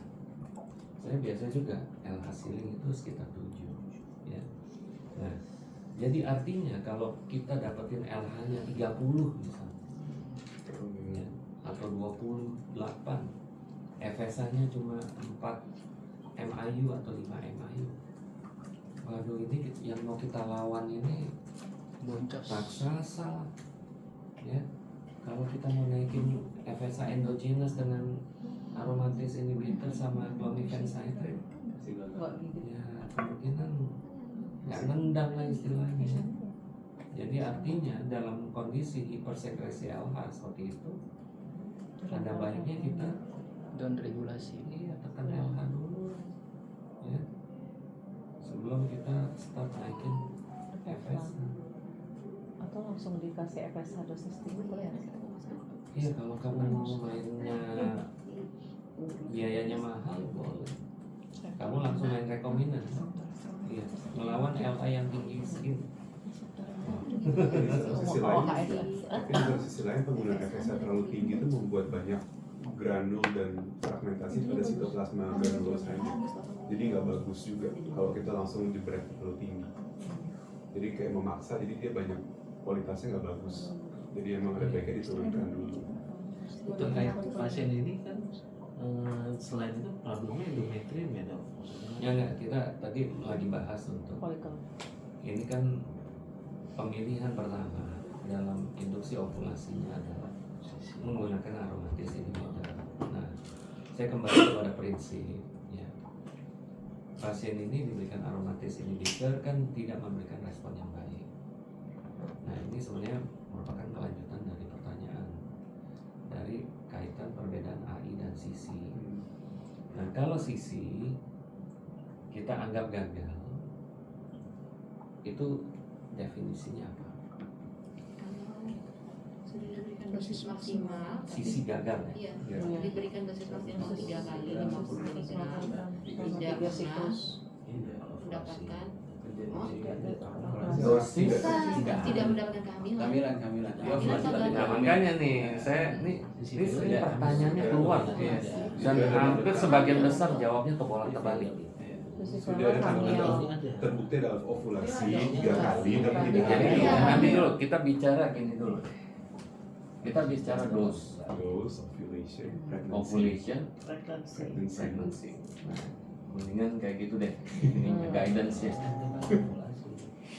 Saya biasa juga LH ceiling itu sekitar 7 ya. Nah, jadi artinya kalau kita dapetin LH-nya 30 misalnya ya, atau 28, FSH-nya cuma 4 MIU atau 5 MIU. Waduh, ini yang mau kita lawan ini raksasa ya. Kalau kita mau naikin FSH endogenous dengan aromatase inhibitor sama clomiphene citrate, ya kemungkinan nggak nendang lah istilahnya. Jadi artinya dalam kondisi hipersekresi LH seperti itu, ada baiknya kita down regulasi. iya tekan LH dulu ya, sebelum kita start naikin FSH. Atau langsung dikasih FSH dosis tinggi ya? Iya, kalau kamu mau mainnya biayanya mahal boleh. Kamu langsung main rekombinan. Iya, melawan LA yang tinggi segini. Tapi di sisi lain penggunaan FSH terlalu tinggi itu membuat banyak granul dan fragmentasi pada sitoplasma granulosanya. Jadi nggak bagus juga kalau kita langsung jebret terlalu tinggi. Jadi kayak memaksa, jadi dia banyak kualitasnya nggak bagus. Jadi emang ada baiknya diturunkan dulu. Terkait pasien ini kan selain itu problemnya endometrium ya dok? Ya enggak, kita tadi lagi bahas untuk ini kan pemilihan pertama dalam induksi ovulasinya adalah menggunakan aromatase inhibitor. Nah, saya kembali kepada prinsip ya. Pasien ini diberikan aromatase inhibitor kan tidak memberikan respon yang baik. Nah, ini sebenarnya merupakan kelanjutan dari pertanyaan dari kaitan perbedaan AI dan CC. Nah, kalau CC kita anggap gagal, itu definisinya apa? Sudah diberikan dosis maksimal. CC gagal ya? Iya, diberikan dosis maksimal 3 kali 50 mg. Tidak pernah mendapatkan dosis tidak mendapatkan kehamilan. Nah, makanya nih saya ini pertanyaannya keluar dan hampir sebagian besar jawabnya terbalik. Sudah ada tanda terbukti dalam ovulasi 3 kali tapi tidak Jadi ada. nanti dulu kita bicara gini dulu. Kita bicara dose, ovulation, ovulation, pregnancy. Nah, mendingan kayak gitu deh. Ini guidance ya.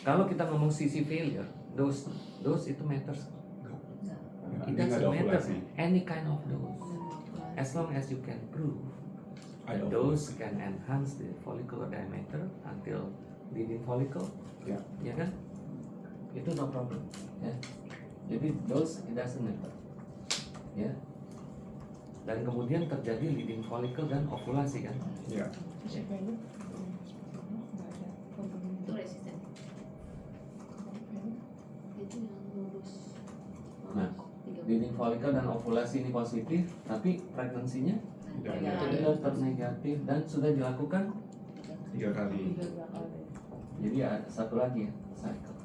Kalau kita ngomong CC failure, dose itu matters. It doesn't matter any kind of dose, as long as you can prove the dose can enhance the follicular diameter until leading follicle, ya kan? Itu no problem. Ya. Jadi dose it doesn't matter. Ya. Dan kemudian terjadi leading follicle dan ovulasi kan? Ya. Itu resisten. Itu yang lulus. Nah, leading follicle dan ovulasi ini positif, tapi pregnancy-nya tetap negatif dan sudah dilakukan 3 kali. jadi ada satu lagi ya cycle.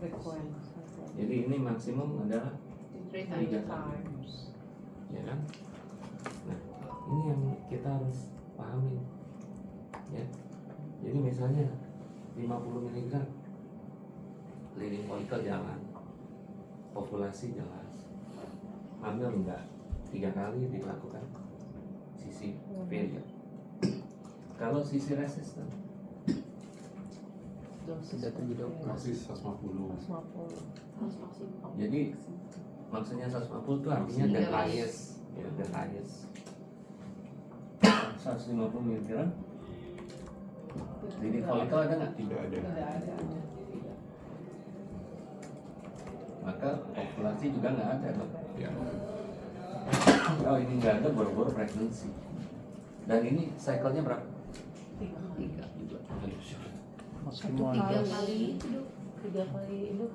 Jadi ini maksimum adalah 3 kali, ya kan? Nah ini yang kita harus pahami ya. Jadi misalnya 50 mg leading follicle jalan, ovulasi jelas, hamil enggak, 3 kali dilakukan sisi failure. Kalau sisi resisten sudah terjadi Dosis 150. jadi maksudnya 150 itu artinya the highest ya, the highest 150 mg leading follicle ada nggak? Tidak ada. Maka ovulasi juga nggak ada dong. Ya. Oh ini nggak ada, boro-boro pregnancy. Dan ini cycle-nya berapa? 3 juga. maksimal 3 kali itu dok. 3 kali itu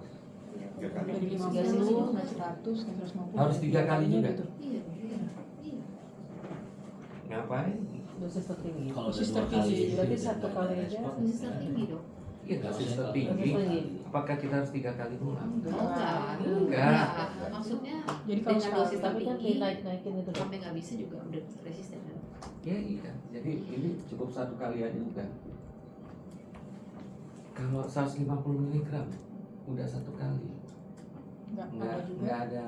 3 kali. Dari 50 ke 100 ke 150. Harus 3 kali juga. Gitu. Iya. Ngapain? dosis tertinggi. Kalau Dosis udah 2 tertinggi, kali berarti dan 1 nggak kali ada aja. respon, Dosis tertinggi dok. Iya dosis Dosis tertinggi. tertinggi. Apakah kita harus 3 kali pulang? Enggak. Maksudnya Jadi kalau dengan sekarang dosis Tapi kan tertinggi naikin itu dok. sampai nggak bisa juga udah resisten kan? Ya iya. Jadi ini cukup 1 kali aja bukan? Kalau 150 mg udah 1 kali. Nggak ada juga Nggak ada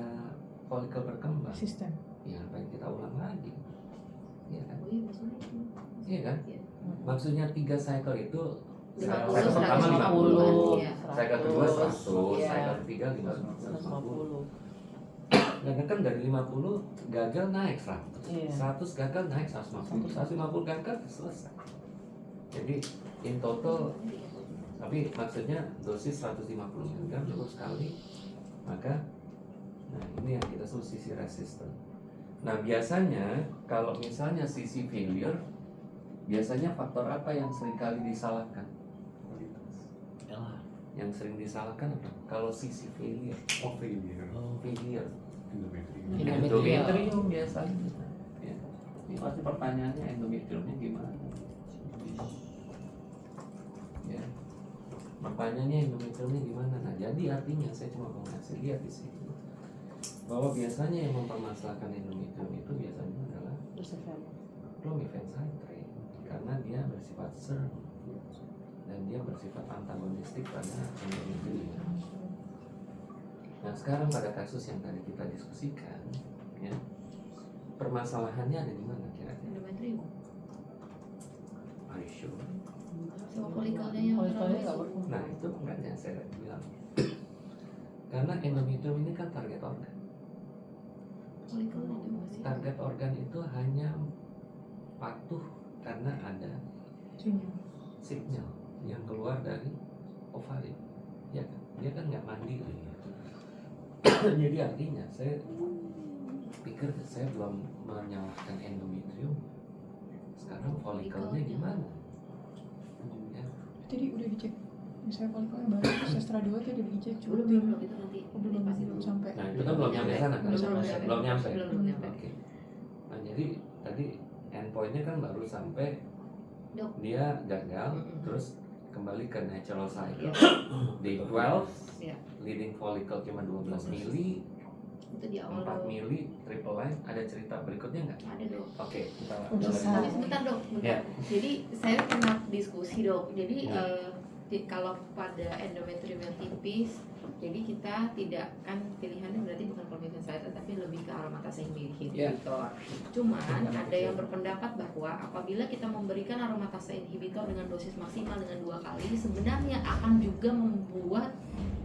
follicle berkembang. resisten. Ya ngapain kita ulang lagi? Iya kan? Oh iya maksudnya itu. Iya kan? Iya. Maksudnya 3 cycle itu 50, cycle pertama 50, 150, ya. cycle kedua 100, Iya. cycle ketiga 150. 150. Dan kan dari 50 gagal naik 100, Iya. 100 gagal naik 150, 150 gagal selesai. Jadi in total, tapi maksudnya dosis 150 mg cukup sekali, maka nah ini yang kita sebut sisi resisten. Nah biasanya kalau misalnya sisi failure, biasanya faktor apa yang seringkali disalahkan? LH. Yang sering disalahkan apa? Kalau sisi failure, Oh, failure. failure, Endometrium. endometrium biasanya. Ya. Ini pasti pertanyaannya endometriumnya gimana? Ya. Pertanyaannya endometriumnya gimana? Nah jadi artinya saya cuma mau ngasih lihat di sini bahwa biasanya yang mempermasalahkan endometrium itu biasanya adalah clomiphene karena dia bersifat serm dan dia bersifat antagonistik pada endometrium. Nah sekarang pada kasus yang tadi kita diskusikan, ya permasalahannya ada di mana kira-kira? Endometrium. Are you sure? Sama follicle-nya yang Follicle-nya nggak terlalu berfungsi. Nah itu makanya saya bilang karena endometrium ini kan target organ. follicle-nya juga masih. Target organ itu hanya patuh karena ada signal yang keluar dari ovari, ya kan? Dia kan nggak mandiri. Jadi artinya saya pikir saya belum menyalahkan endometrium. Sekarang follicle-nya gimana? Ya. Jadi udah dicek. Misalnya follicle-nya baru, sestra 2 tuh udah dicek. Belum itu nanti belum pasti belum sampai. Nah itu kan belum nyampe sana kan? Belum nyampe. Belum nyampe. Oke. Nah jadi tadi endpointnya kan baru sampai Dok. dia gagal, terus kembali ke natural cycle. Iya. Day 12, Iya. leading follicle cuma 12 mili, Itu di awal 4 dok. mili, triple line. Ada cerita berikutnya nggak? Ada dok. Oke, kita Tapi sebentar dok, bentar. Ya. Jadi saya pernah diskusi dok. Jadi Ya. kalau pada endometrium yang tipis, jadi kita tidak kan pilihannya berarti bukan clomiphene tapi lebih ke aromatase inhibitor. Cuman ada yang berpendapat bahwa apabila kita memberikan aromatase inhibitor dengan dosis maksimal dengan 2 kali, sebenarnya akan juga membuat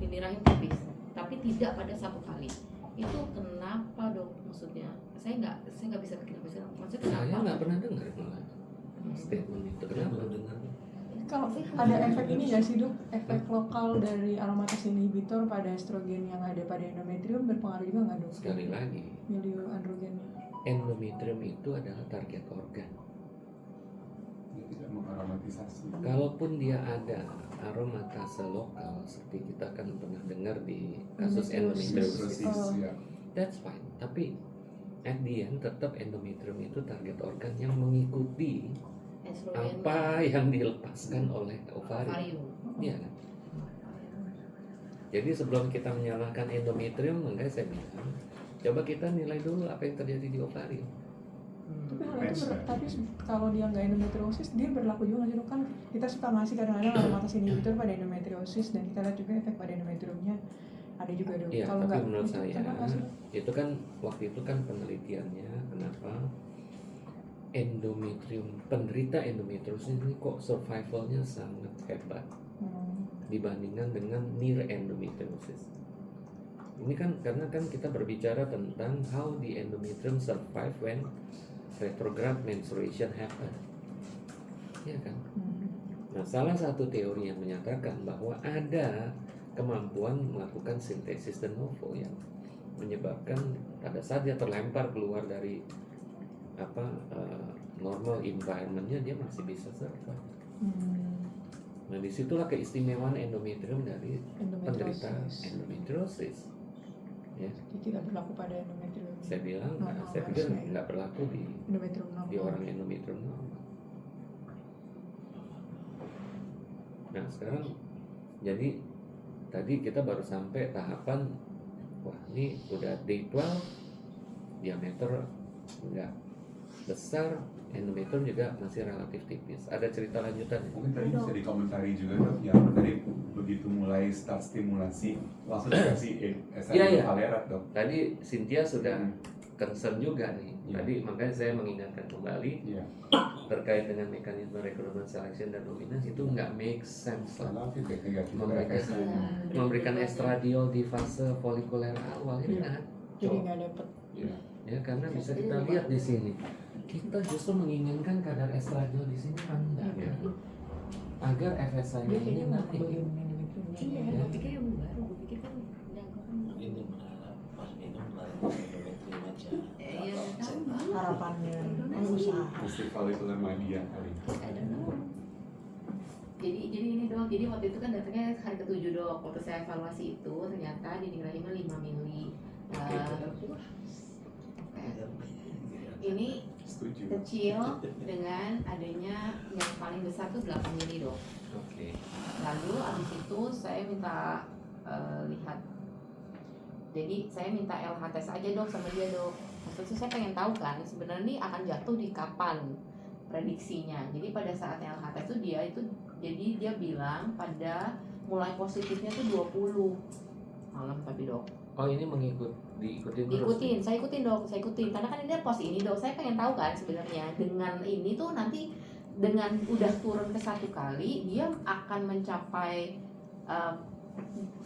ini rahim tipis, tapi tidak pada 1 kali. Itu kenapa dok? Maksudnya saya nggak bisa bikin apa sih. Maksudnya saya kenapa? nggak pernah dengar malah statement itu. Kenapa baru dengar? Kalau ada efek ini nggak sih dok? Efek lokal dari aromatase inhibitor pada estrogen yang ada pada endometrium berpengaruh juga nggak dok? Sekali lagi, Milieu androgennya. endometrium itu adalah target organ. Dia tidak mengaromatisasi. Kalaupun dia ada aromatase lokal, seperti kita kan pernah dengar di kasus endometriosis, Endometriosis, ya. that's fine. Tapi at the end tetap endometrium itu target organ yang mengikuti apa yang dilepaskan oleh ovarium. Iya kan? Jadi sebelum kita menyalahkan endometrium, makanya saya bilang, coba kita nilai dulu apa yang terjadi di ovarium. Tapi hal itu tapi kalau dia nggak endometriosis, dia berlaku juga nggak sih dok? Kan kita suka ngasih kadang-kadang aromatase inhibitor pada endometriosis, dan kita lihat juga efek pada endometriumnya ada juga dok. Iya, Kalau tapi nggak, menurut saya nggak sih, Dok? itu kan waktu itu kan penelitiannya kenapa penderita endometriosis ini kok survivalnya sangat hebat dibandingkan dengan near endometriosis. Ini kan karena kan kita berbicara tentang how the endometrium survive when retrograde menstruation happen, ya kan? Nah, salah satu teori yang menyatakan bahwa ada kemampuan melakukan sintesis de novo yang menyebabkan pada saat dia terlempar keluar dari normal environmentnya, dia masih bisa survive. Nah, disitulah keistimewaan endometrium dari penderita endometriosis. Ya. Jadi tidak berlaku pada endometrium. Saya bilang, saya pikir nggak berlaku di endometrium normal. di orang endometrium normal. Nah, sekarang jadi tadi kita baru sampai tahapan, wah ini udah day 12, diameter nggak besar, endometrium juga masih relatif tipis. Ada cerita lanjutan? Mungkin tadi bisa dikomentari juga dok, yang tadi begitu mulai start stimulasi langsung dikasih Iya. Valerat dok. Tadi Cynthia sudah concern juga nih. Tadi makanya saya mengingatkan kembali terkait dengan mekanisme rekrutmen selection dan dominans itu nggak make sense lah. Memberikan estradiol di fase folikuler awal ini Jadi nggak dapet. Ya, karena bisa kita lihat di sini. Kita justru menginginkan kadar estradiol di sini rendah agar FSH-nya ini naik. Iya, gue pikir yang baru, gue pikir kan Mungkin dia berharap pas minum endometrium aja. Harapannya, usaha. Mesti folikuler media kali. Jadi ini dok, jadi waktu itu kan datangnya hari ke-7 dok. Waktu saya evaluasi itu ternyata dinding rahimnya 5 mili. Ini kecil dengan adanya yang paling besar tuh 8 mili dok. Lalu abis itu saya minta lihat, jadi saya minta LH tes aja dok sama dia dok. Maksudnya saya pengen tahu kan sebenarnya ini akan jatuh di kapan prediksinya. Jadi pada saat LH tes tuh dia bilang pada mulai positifnya tuh 20 malam tapi dok. Oh, ini diikutin terus? Diikutin, saya ikutin karena kan ini pos ini dok. Saya pengen tahu kan sebenarnya dengan ini tuh nanti dengan udah turun ke 1 kali dia akan mencapai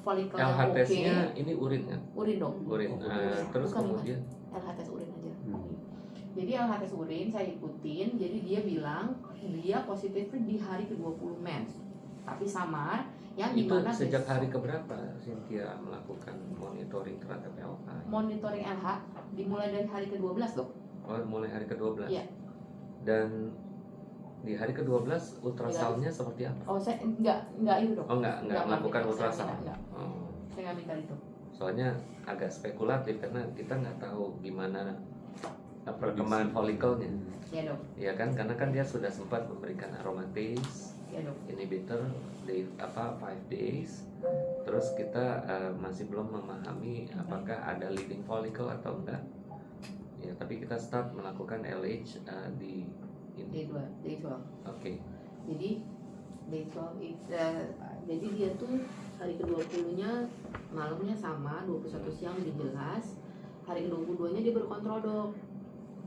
folikel yang LH oke. tesnya ini urin kan? Urin dok. Urin. Terus kemudian LH tes urin aja. Jadi LH tes urin saya ikutin. Jadi dia bilang dia positif di hari ke-20 mens. Tapi samar yang itu dimana sejak hari keberapa Cynthia melakukan monitoring terhadap LH? Monitoring LH dimulai dari hari ke-12 dok. Oh, mulai hari ke-12. Iya. Dan di hari ke-12 ultrasoundnya seperti apa? Oh, saya enggak itu dok. Oh, enggak melakukan ultrasound. Enggak. Oh. Saya nggak minta itu. Soalnya agak spekulatif karena kita nggak tahu gimana perkembangan folikelnya. Iya dok. Iya kan, karena kan dia sudah sempat memberikan aromatase inhibitor 5 days. Terus kita masih belum memahami apakah ada leading follicle atau enggak. Ya, tapi kita start melakukan LH di Day 12. Oke. Jadi Day 12 itu jadi dia tuh hari ke-20-nya malamnya sama, 21 siang udah jelas. Hari ke-22-nya dia berkontrol dok.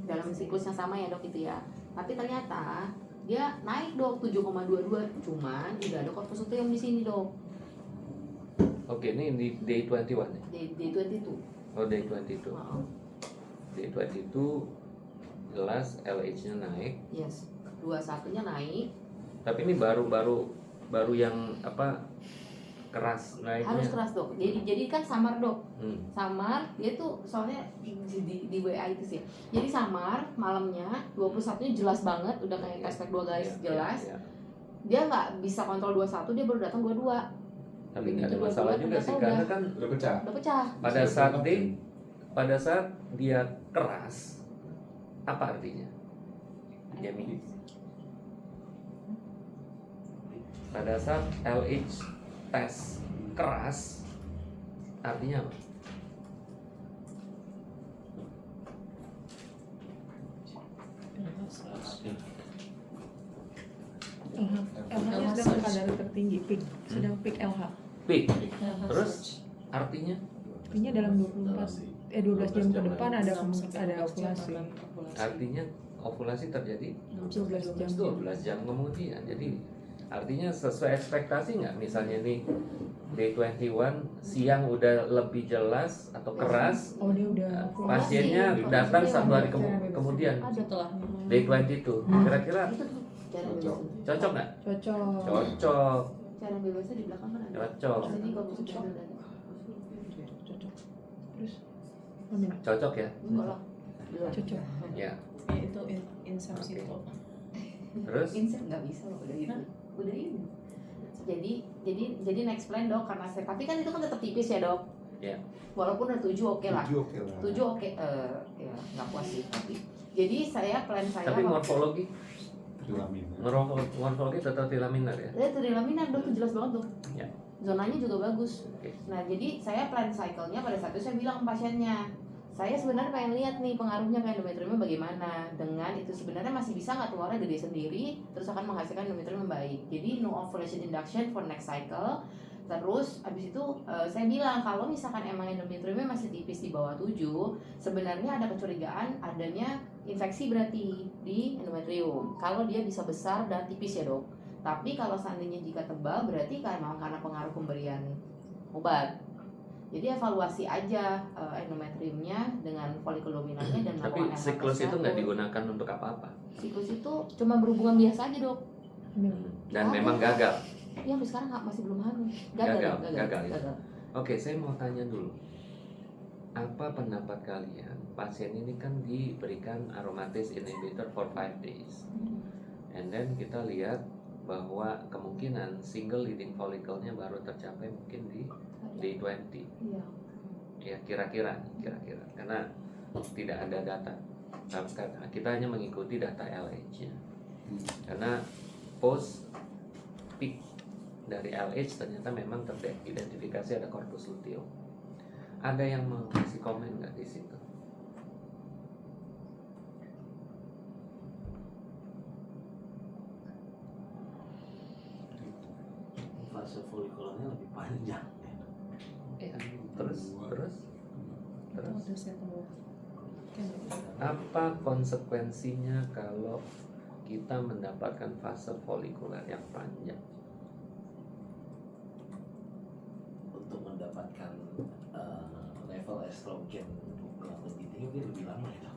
Dalam siklus yang sama ya dok itu ya. Tapi ternyata dia naik dok 7,22, cuman udah ada korpuskular di sini dok. Oke, ini di day 21 ya? Day 22. Oh, day 22. Day 22 jelas LH-nya naik. Yes. 21-nya naik. Tapi ini baru yang keras naiknya. Harus keras dok. Jadi kan samar dok. Samar dia tuh soalnya di WA itu sih. Jadi samar malamnya 21-nya jelas banget, udah kayak tespek 2 garis jelas. Dia nggak bisa kontrol 21, dia baru datang 22. Tapi nggak ada masalah juga sih karena kan udah pecah. Pada saat pada saat dia keras, apa artinya? Jamie? Pada saat LH tes keras, artinya apa? LH sedang kadar tertinggi, peak, sedang peak LH. Peak. Terus artinya? Artinya dalam 12 jam ke depan ada ovulasi. Artinya ovulasi terjadi 12 jam. 12 jam kemudian. Jadi artinya sesuai ekspektasi nggak? Misalnya nih day 21 siang udah lebih jelas atau keras, Oh, dia udah ovulasi. pasiennya datang 1 hari kemudian Setelah day 22. Kira-kira itu tuh cara bebasnya. cocok nggak? Cocok. Cocok. Cara bebasnya di belakang kan ada. Cocok. Sini kalau sudah ada. Cocok. Terus amin. Cocok ya? Enggak lah. Belum. Cocok. Ya. Itu insepsito. Terus Insert nggak bisa loh udah itu. Udah ini. Jadi next plan dok karena saya tapi kan itu kan tetap tipis ya dok. ya. Walaupun udah 7 oke lah. 7 oke lah. 7 oke ya nggak puas sih tapi. Jadi saya plan saya Tapi morfologi Filaminar. morfologi tetap filaminar ya. itu di laminar dok itu jelas banget dok. Ya. Zonanya juga bagus. Oke. Nah jadi saya plan cycle-nya pada saat itu saya bilang ke pasiennya, saya sebenarnya pengen lihat nih pengaruhnya ke endometriumnya bagaimana. Dengan itu sebenarnya masih bisa nggak keluarnya gede sendiri, terus akan menghasilkan endometrium yang baik. Jadi no ovulation induction for next cycle. Terus abis itu saya bilang kalau misalkan emang endometriumnya masih tipis di bawah 7, sebenarnya ada kecurigaan adanya infeksi berarti di endometrium. Kalau dia bisa besar dan tipis ya dok. Tapi kalau seandainya jika tebal berarti memang karena pengaruh pemberian obat. Jadi evaluasi aja endometriumnya dengan folikel dominannya dan Tapi melakukan siklus LH itu nggak tersebut. digunakan untuk apa-apa. Siklus itu cuma berhubungan biasa aja dok. Dan memang gagal. Ya sampai sekarang masih belum hamil. Gagal ya? gagal. Oke, saya mau tanya dulu. Apa pendapat kalian? Pasien ini kan diberikan aromatase inhibitor for 5 days. And then kita lihat bahwa kemungkinan single leading follicle-nya baru tercapai mungkin di day 20. Iya. Ya kira-kira karena tidak ada data. Kita hanya mengikuti data LH-nya. Karena post peak dari LH ternyata memang teridentifikasi ada corpus luteum. Ada yang mau kasih komen nggak di situ? Fase folikulernya lebih panjang. Terus Udah saya ketemu. apa konsekuensinya kalau kita mendapatkan fase folikuler yang panjang? Untuk mendapatkan level estrogen yang lebih tinggi mungkin lebih lama ya.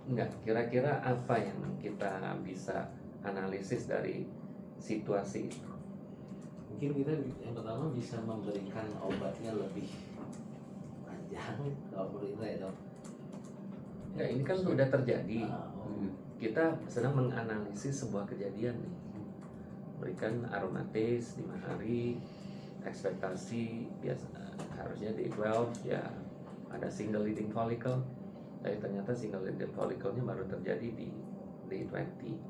Enggak, kira-kira apa yang kita bisa analisis dari situasi itu? Mungkin kita yang pertama bisa memberikan obatnya lebih panjang kalau menurut kita ya dok. Enggak, ini kan sudah terjadi. Oh. Kita sedang menganalisis sebuah kejadian nih. Berikan aromatase 5 hari, ekspektasi biasa harusnya day 12 ya ada single leading follicle, tapi ternyata single leading follicle-nya baru terjadi di day 20.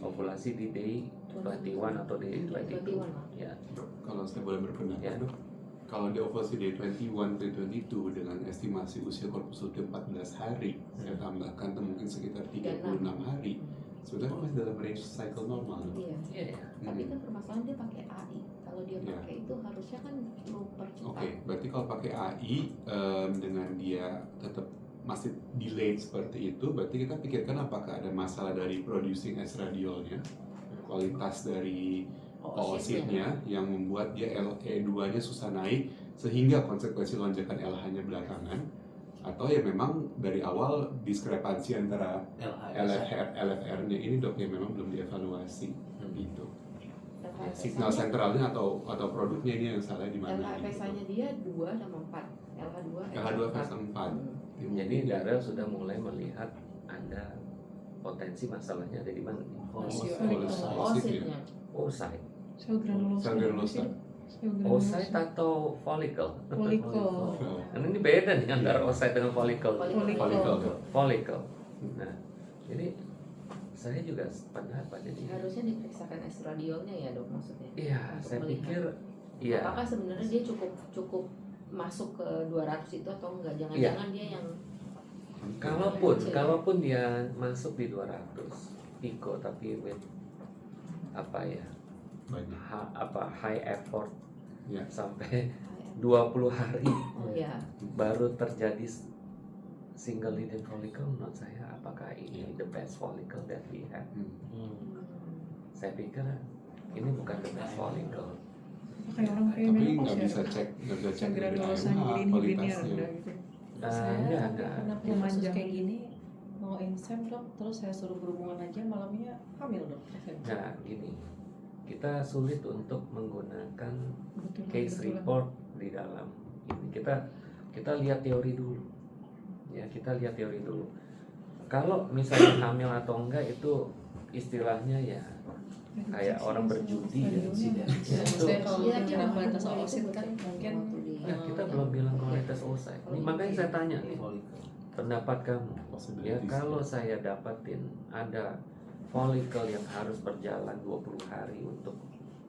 Ovulasi di day 21 atau day 22. Ya. Kalau saya boleh berpendapat, Ya. Dok, kalau di ovulasi day 21 day 22 dengan estimasi usia korpus luteum 14 hari, saya tambahkan tuh mungkin sekitar 36 hari, sebetulnya masih dalam range cycle normal. Dok. Iya. Iya. Tapi kan permasalahan dia pakai AI. Kalau dia Iya. pakai itu harusnya kan mempercepat. Oke, berarti kalau pakai AI dengan dia tetap masih delayed seperti itu, berarti kita pikirkan apakah ada masalah dari producing estradiolnya, kualitas dari oosit-nya yang membuat dia LE2-nya susah naik sehingga konsekuensi lonjakan LH-nya belakangan, atau ya memang dari awal diskrepansi antara LFR-nya ini dok yang memang belum dievaluasi gitu. Signal sentralnya atau produknya ini yang salah di mana? LHFSA-nya dia 2 sama 4. LH2 fase 4. Jadi Darel sudah mulai melihat ada potensi masalahnya ada di mana? Oositnya. Oocyte. Sel granulosa. oocyte atau follicle? Follicle. Karena ini beda nih antara oocyte dengan follicle. Follicle. Nah, jadi saya juga pendapat jadi Harusnya diperiksakan estradiolnya ya dok maksudnya. iya, Untuk saya melihat pikir iya. apakah sebenarnya dia cukup masuk ke 200 itu atau enggak? Jangan-jangan dia yang Kalaupun dia masuk di 200 pico tapi with apa ya? High effort Ya. sampai 20 hari oh ya. baru terjadi single leading follicle, menurut saya apakah ini the best follicle that we have? Saya pikir ini bukan the best follicle. Kayak orang kayak Tapi menopause nggak ya. bisa cek dengan Granulosanya AMH jadi inhibinnya kualitasnya. rendah gitu. Saya Enggak. pernah punya kasus Memanjang. kayak gini, mau insem dok, terus saya suruh berhubungan aja, malamnya hamil dok. Nah, gini, kita sulit untuk menggunakan Betul, case betul. report di dalam ini. Kita lihat teori dulu. Ya, kita lihat teori dulu. Kalau misalnya hamil atau enggak itu istilahnya ya kayak orang berjudi ya. Iya. Ya, itu Saya kalau Iya, bicara iya. kualitas oosit kan mungkin ya, kita belum bilang kualitas oocyte. Ini makanya saya tanya nih, Follicle. pendapat kamu. Ya, kalau saya dapatin ada follicle yang harus berjalan 20 hari untuk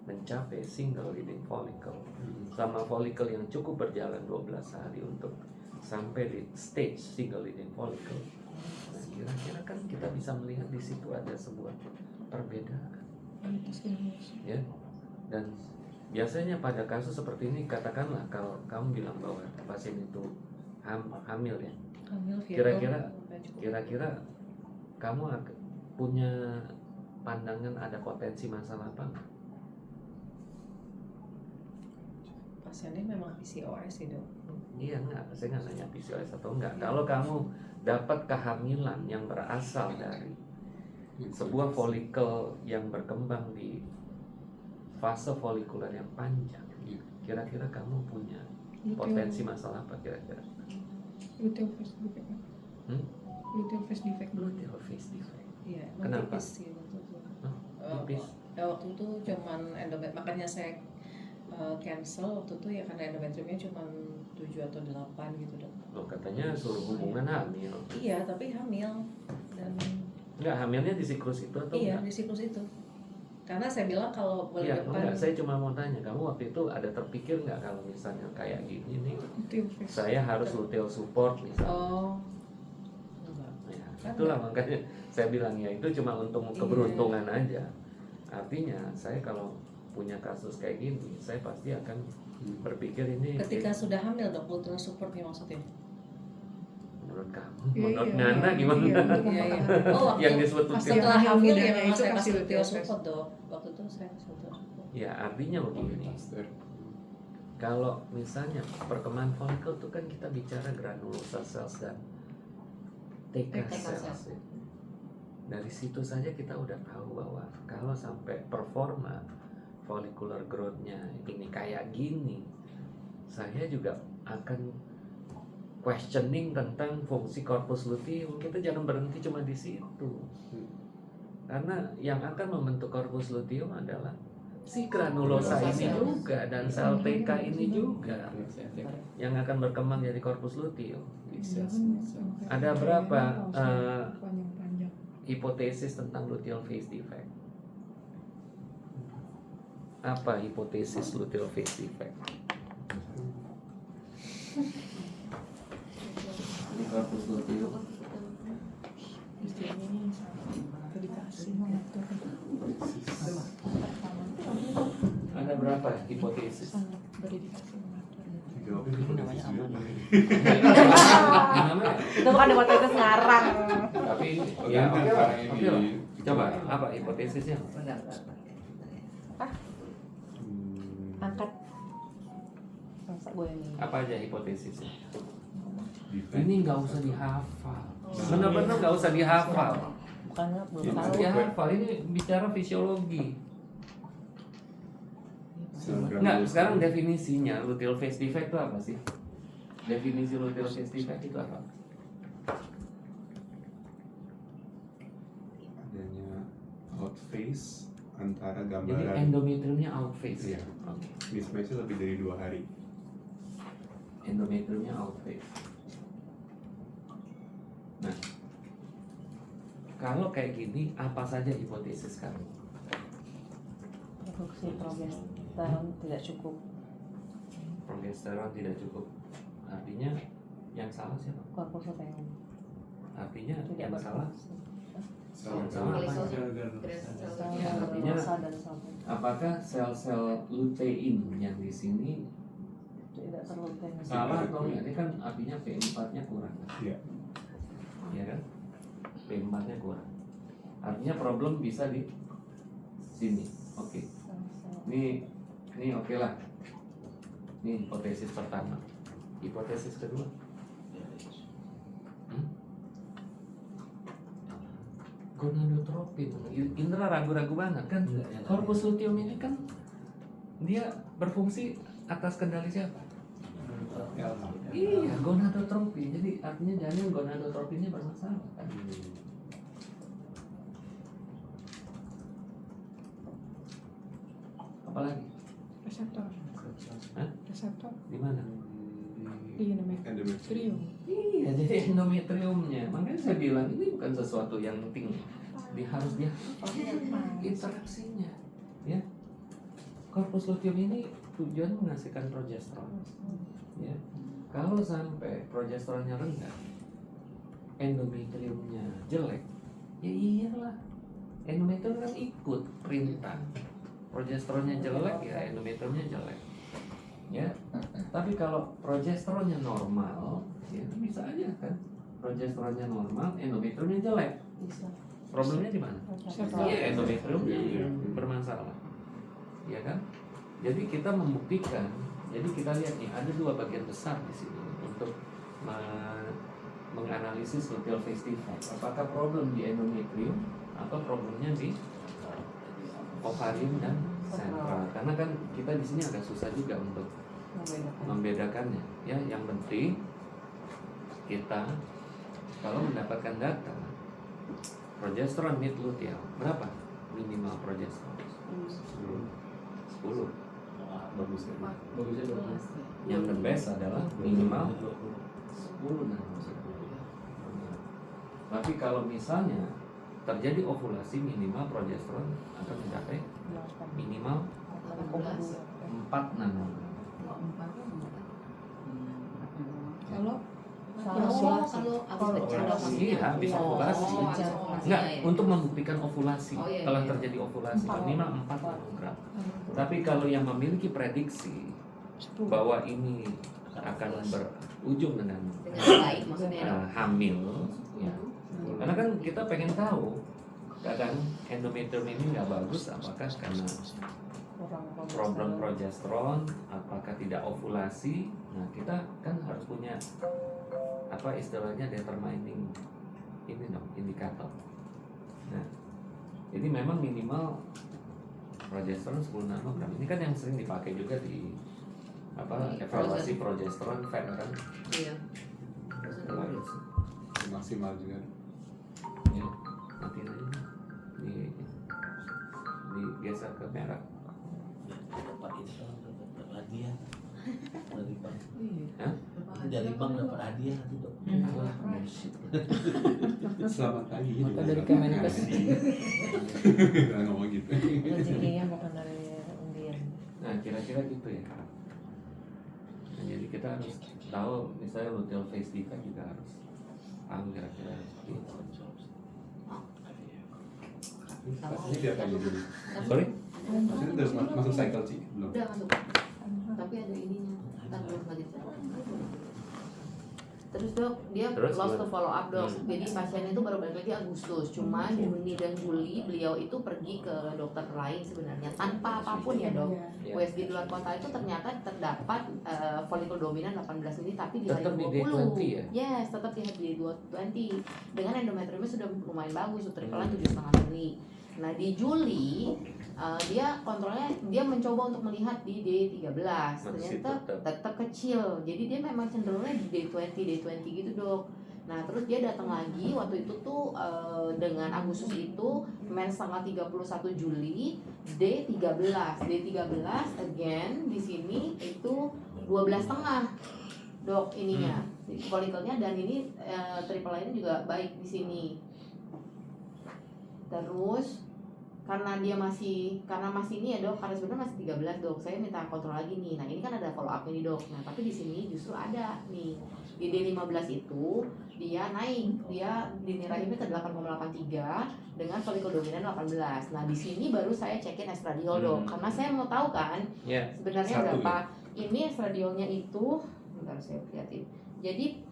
mencapai single leading follicle sama follicle yang cukup berjalan 12 hari untuk sampai di stage single leading follicle. Nah, kira-kira kan kita bisa melihat di situ ada sebuah perbedaan. Ya, dan biasanya pada kasus seperti ini katakanlah kalau kamu bilang bahwa pasien itu hamil ya, hamil kira-kira kamu punya pandangan ada potensi masalah apa nggak? pasiennya memang PCOS sih dok. Iya enggak, saya nggak nanya PCOS atau enggak. Kalau kamu dapat kehamilan yang berasal dari sebuah folikel yang berkembang di fase folikuler yang panjang, kira-kira kamu punya potensi masalah apa kira-kira? Luteal phase defect. Luteal phase defect. Luteal phase defect. Iya, Kenapa? tipis sih waktu itu. Tipis. Waktu itu cuman endometrium, makanya saya cancel waktu itu ya karena endometriumnya cuma 7 atau 8 gitu dok. Loh, katanya suruh hubungan hamil. Iya, tapi hamil dan Enggak, hamilnya di siklus itu atau iya enggak? di siklus itu. Karena saya bilang kalau bulan Iya, depan enggak, saya cuma mau tanya, kamu waktu itu ada terpikir nggak kalau misalnya kayak gini nih, Luteal phase. saya harus luteal support misalnya. oh enggak. Ya, itulah makanya saya bilang ya itu cuma untuk keberuntungan aja. Artinya saya kalau punya kasus kayak gini, saya pasti akan berpikir ini Ketika sudah hamil dok, luteal support nih maksudnya. menurut kamu, Iya, menurut iya, Nana iya, gimana? iya, untuk Iya, iya. mempertahankan. Oh, waktu Yang disebut luteal. setelah hamil ya Iya, memang itu saya kasih kasih luteal luteal phase. support dok. Waktu itu saya kasih luteal support. Ya artinya begini. Kalau misalnya perkembangan folikel itu kan kita bicara granulosa cells dan TK TK cells. cells. Ya. Dari situ saja kita udah tahu bahwa kalau sampai performa follicular growth-nya ini kayak gini, saya juga akan questioning tentang fungsi corpus luteum. Kita jangan berhenti cuma di situ. Karena yang akan membentuk corpus luteum adalah si granulosa ini juga dan sel TK ini juga yang akan berkembang jadi corpus luteum. Ada berapa panjang-panjang. hipotesis tentang luteal phase defect? Apa hipotesis luteal phase defect? Di corpus luteum Istilahnya ini dedikasi mengatur. ada berapa hipotesis? Sangat berdedikasi mengatur. Jawabnya Ini namanya aman. Namanya? Itu bukan hipotesis ngarang. Tapi Oke, ya nanti oke lah. karena Oke lah. ini- Coba apa hipotesisnya? Angkat. Masa gue yang ini. Apa aja hipotesisnya? defect. Ini nggak usah dihafal. Benar-benar nggak usah dihafal. Bukan belum Ini tahu. Dihafal ini bicara fisiologi. Sel Nggak, granulosa. sekarang definisinya luteal phase defect itu apa sih? Definisi luteal phase defect itu apa? Adanya out phase antara Jadi gambaran endometriumnya outphase. Iya. Oke. mismatch-nya lebih dari 2 hari. Endometriumnya outphase. Nah, kalau kayak gini, apa saja hipotesis kamu? Produksi progesteron tidak cukup. Progesteron tidak cukup. Artinya yang salah siapa? Korpus luteum Artinya tidak yang salah. berfungsi. Yang salah apa? Ya, artinya Sel dan sel apakah sel-sel lutein yang di sini tidak terlutein. salah atau enggak? Ini kan artinya P4-nya kurang. Iya. Ya kan? P4-nya kurang. Artinya problem bisa di sini. Oke. Ini oke lah. Ini hipotesis pertama. Hipotesis kedua. Gonadotropin. Indra ragu-ragu banget kan? Korpus luteum ini kan dia berfungsi atas kendali siapa? Iya, gonadotropin. Jadi artinya jangan gonadotropinnya bermasalah kan? Apalagi? Reseptor. Hah? Reseptor Di mana? di endometrium. Iya, jadi endometriumnya. Makanya saya bilang ini bukan sesuatu yang penting. Harus interaksinya, ya. Korpus luteum ini tujuan menghasilkan progesteron. Ya. Kalau sampai progesteronnya rendah, endometriumnya jelek, ya iyalah. Endometrium kan ikut perintah. Progesteronnya jelek, ya endometriumnya jelek. Ya. Tapi kalau progesteronnya normal, ya bisa aja kan. Progesteronnya normal, endometriumnya jelek. Bisa. Problemnya di mana? Iya, endometriumnya bermasalah. Ya kan? Jadi kita membuktikan. Jadi kita lihat nih ada 2 bagian besar di sini untuk menganalisis luteal phase defect. Apakah problem di endometrium atau problemnya di ovarium dan sentral? Karena kan kita di sini agak susah juga untuk membedakannya. Ya, yang penting kita kalau mendapatkan data progesteron mid luteal berapa minimal progesteron? 10. Bagus ya. Bagusnya 20. Yang the best adalah minimal 10 dan 10. Tapi kalau misalnya terjadi ovulasi, minimal progesteron akan mencapai minimal 4 nanogram. Kalau Ovulasi, habis ovulasi. Enggak, untuk membuktikan ovulasi. iya, Telah iya. terjadi ovulasi minimal 4 nanogram. Tapi kalau yang memiliki prediksi bahwa ini akan berujung dengan baik maksudnya. hamil, ya. Karena kan kita pengen tahu kadang endometrium ini nggak bagus, apakah karena problem progesteron, apakah tidak ovulasi. Nah, kita kan harus punya apa istilahnya determining ini dong, indikator. Nah, jadi memang minimal progesteron 10 nanogram. Ini kan yang sering dipakai juga di apa evaluasi progesteron fat kan. Iya. Bagus. Maksimal juga. Ya, matiin aja. Digeser ke merah. Dapat itu dapat hadiah dari bank. Hah? Dari bank dapat hadiah nanti dok. Alah, bullshit. Selamat pagi. Maka dari Kemenkes. Jangan ngomong gitu. Rezekinya bukan dari undian. Nah, kira-kira gitu ya. Nah, jadi kita harus tahu misalnya luteal phase defect juga harus tahu kira-kira seperti itu. Pastinya tiap pagi dulu. Sorry? Maksudnya terus masuk cycle sih belum? Udah masuk. Tapi ada ininya. Ntar belum lagi. Terus dok, dia Terus lost gimana? to follow up dok. Jadi pasien itu baru balik lagi Agustus. Cuma Juni dan Juli beliau itu pergi ke dokter lain sebenarnya tanpa apapun ya dok. Ya. USG di luar kota itu ternyata terdapat folikul dominan 18 mili tapi di hari Tetap di 20. D20 ya? Yes, tetap di hari 20. Dengan endometriumnya sudah lumayan bagus, triplenya 7,5 mili. Nah di Juli dia kontrolnya dia mencoba untuk melihat di D13 Masih ternyata tetap kecil, jadi dia memang cenderungnya di D20 gitu dok. Nah terus dia datang lagi waktu itu tuh dengan Agustus itu mens tanggal 31 Juli D13 again di sini itu 12,5 dok ininya folikelnya, dan ini triple lainnya juga baik di sini. Terus karena masih ini ya dok, karena sebenarnya masih 13 dok, saya minta kontrol lagi nih. Nah ini kan ada follow up ini dok. Nah tapi di sini justru ada nih di D15 itu dia naik, dia dini rahimnya ke 8,83 dengan folikel dominan 18. Nah di sini baru saya cekin estradiol dok, karena saya mau tahu kan sebenarnya berapa. Ini estradiolnya itu, bentar saya lihatin. Jadi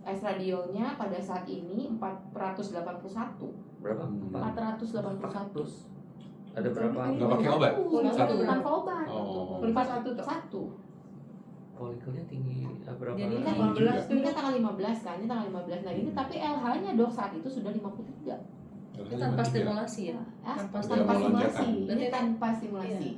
estradiolnya pada saat ini 481. Berapa? 481. Ada berapa? Nggak pakai obat? Tanpa obat. Oh. 481. Folikelnya tinggi berapa? Jadi kan ini kan tanggal 15 kan, ini tanggal 15. Nah ini tapi LH-nya dok saat itu sudah 53. Itu tanpa stimulasi ya? Tanpa stimulasi. Ini tanpa stimulasi.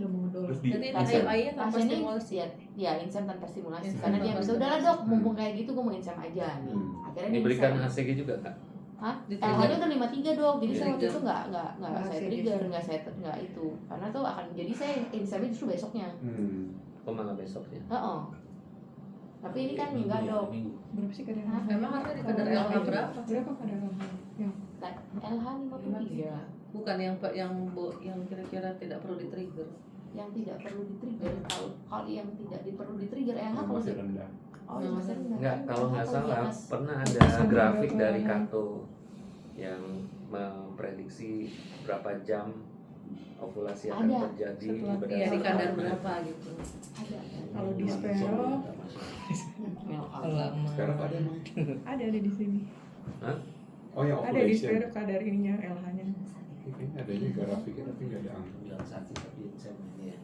Jadi AI-nya tanpa stimulasi ya, insem tanpa stimulasi. Karena dia bisa udahlah dok, mumpung kayak gitu gue mau insem aja nih. Akhirnya dia diberikan HCG juga kak? Hah? LH-nya udah 53 dok, jadi saya waktu itu nggak saya trigger, nggak itu, karena tuh akan jadi saya insemnya justru besoknya. Oh malah besoknya? Tapi ini kan enggak dok. Berapa sih kadar? Memang harusnya di kadar LH berapa? Berapa kadar LH? LH 53. Bukan yang kira-kira tidak perlu di-trigger. Yang tidak perlu di-trigger, kalau yang tidak perlu di-trigger LH kalau Masih rendah. Oh, ya masih rendah. Enggak, kalau nggak salah pernah ada grafik dari Kato yang memprediksi berapa jam ovulasi akan terjadi di kadar berapa gitu. Ada. Kalau di Spero Sekarang ada emang? ada di sini. Hah? Oh yang Ada di ovulation. Spero kadar ininya LH-nya. Kayaknya ada juga grafiknya tapi nggak ada angka. Bilang sakit tapi saya ini ya.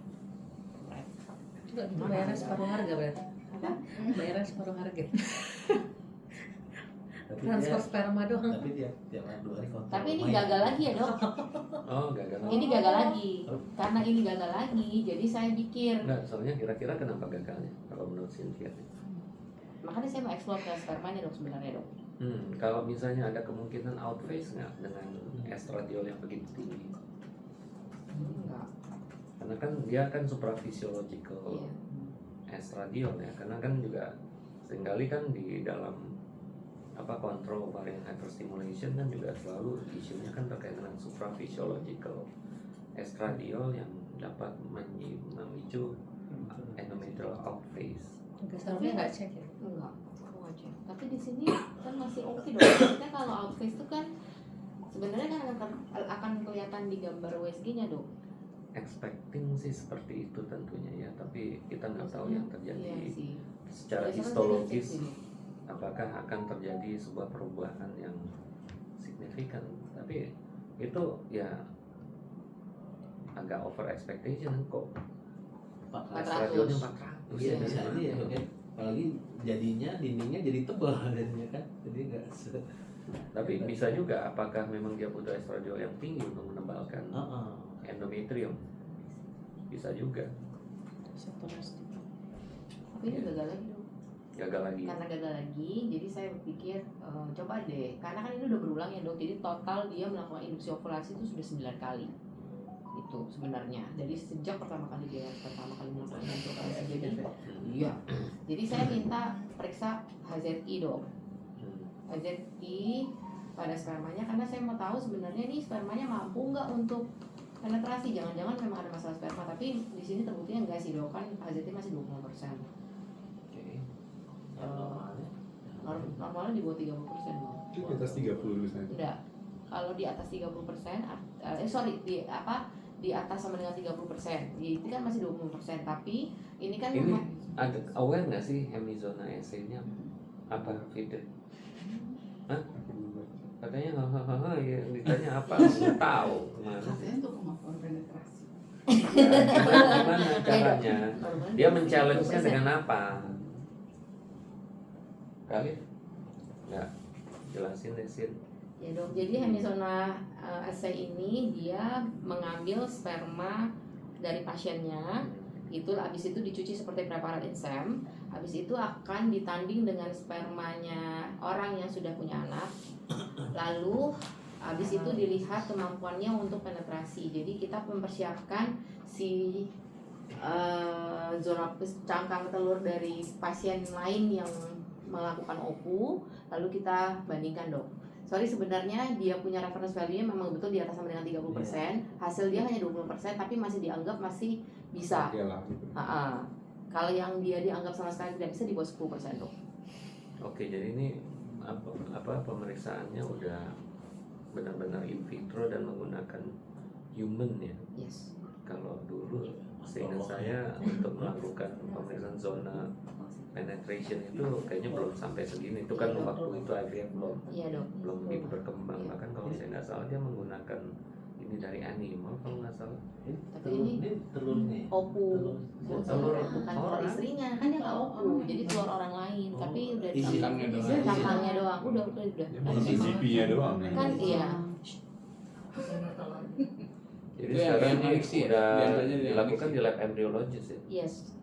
Coba gitu bayarnya separuh harga berarti. Apa? Bayarnya separuh harga. Tapi Transfer sperma doang. Tapi tiap 2 hari kontrol. Tapi ini gagal lagi ya dok. Oh gagal. Ini gagal lagi. Karena ini gagal lagi, jadi saya pikir. Enggak, soalnya kira-kira kenapa gagalnya kalau menurut Cynthia? Makanya saya mau explore ke spermanya dok sebenarnya dok. Kalau misalnya ada kemungkinan outphase nggak dengan estradiol yang begitu tinggi? Enggak. Karena kan dia kan supraphysiological estradiol ya, karena kan juga seringkali kan di dalam kontrol ovarian hyperstimulation kan juga selalu isunya kan terkait dengan supraphysiological estradiol yang dapat memicu endometrial outphase. Seharusnya nggak cek ya? Enggak, aku nggak cek. Tapi di sini kan masih oke dong. Maksudnya kalau outphase itu kan sebenarnya kan akan kelihatan di gambar USG-nya dok. Expecting sih seperti itu tentunya ya, tapi kita nggak tahu yang terjadi secara Biasanya histologis apakah akan terjadi sebuah perubahan yang signifikan. Tapi itu ya agak over expectation kok. 400. 400. Iya bisa aja ya kan. Apalagi jadinya dindingnya jadi tebal jadinya kan. Jadi enggak Tapi bisa juga apakah memang dia butuh estradiol yang tinggi untuk menebalkan endometrium. Bisa juga. Tapi ini gagal lagi dong. Gagal lagi. Karena gagal lagi, jadi saya berpikir coba deh. Karena kan ini udah berulang ya dok. Jadi total dia melakukan induksi ovulasi itu sudah 9 kali. Itu sebenarnya. Jadi sejak pertama kali melakukan induksi ovulasi. Jadi iya. Jadi saya minta periksa HZI dok. HZI pada spermanya, karena saya mau tahu sebenarnya ini spermanya mampu nggak untuk penetrasi. Jangan-jangan memang ada masalah sperma, tapi di sini terbuktinya enggak sih dok, kan HZI masih 20%. Normalnya di bawah 30% dong. Itu di atas 30 misalnya. Enggak. Kalau di atas 30%, di atas sama dengan 30%. Itu kan masih 20%, tapi ini kan ini ada aware nggak sih hemizona essay-nya apa fitted? Hah? Katanya hahaha ya, ditanya apa? Nggak tahu kemana. Katanya untuk kemampuan penetrasi. Gimana caranya? Dia men-challenge-nya dengan apa? Kali? Nggak, jelasin deh Sin. Ya dok, jadi hemizona assay ini dia mengambil sperma dari pasiennya, itu habis itu dicuci seperti preparat insem, Habis itu akan ditanding dengan spermanya orang yang sudah punya anak. Lalu habis itu dilihat kemampuannya untuk penetrasi. Jadi kita mempersiapkan si zona cangkang telur dari pasien lain yang melakukan OPU, lalu kita bandingkan dok. Sorry sebenarnya dia punya reference value-nya memang betul di atas sama dengan 30%, hasil dia hanya 20%, tapi masih dianggap masih bisa. Kalau yang dia dianggap sama sekali tidak bisa di bawah 10% dok. Oke, jadi ini apa pemeriksaannya udah benar-benar in vitro dan menggunakan human ya. Yes. Kalau dulu seingat saya untuk melakukan pemeriksaan zona penetration itu kayaknya belum sampai segini. Itu kan waktu itu IVF belum begitu berkembang. Bahkan kalau saya nggak salah dia menggunakan ini dari animal kalau nggak salah. Tapi ini telurnya OPU, telur bukan telur istrinya, kan dia nggak OPU, jadi telur orang lain. Tapi udah cangkangnya doang, udah. CCP-nya doang. Kan iya. Jadi sekarang ini udah dilakukan di lab embryologist ya. Yes.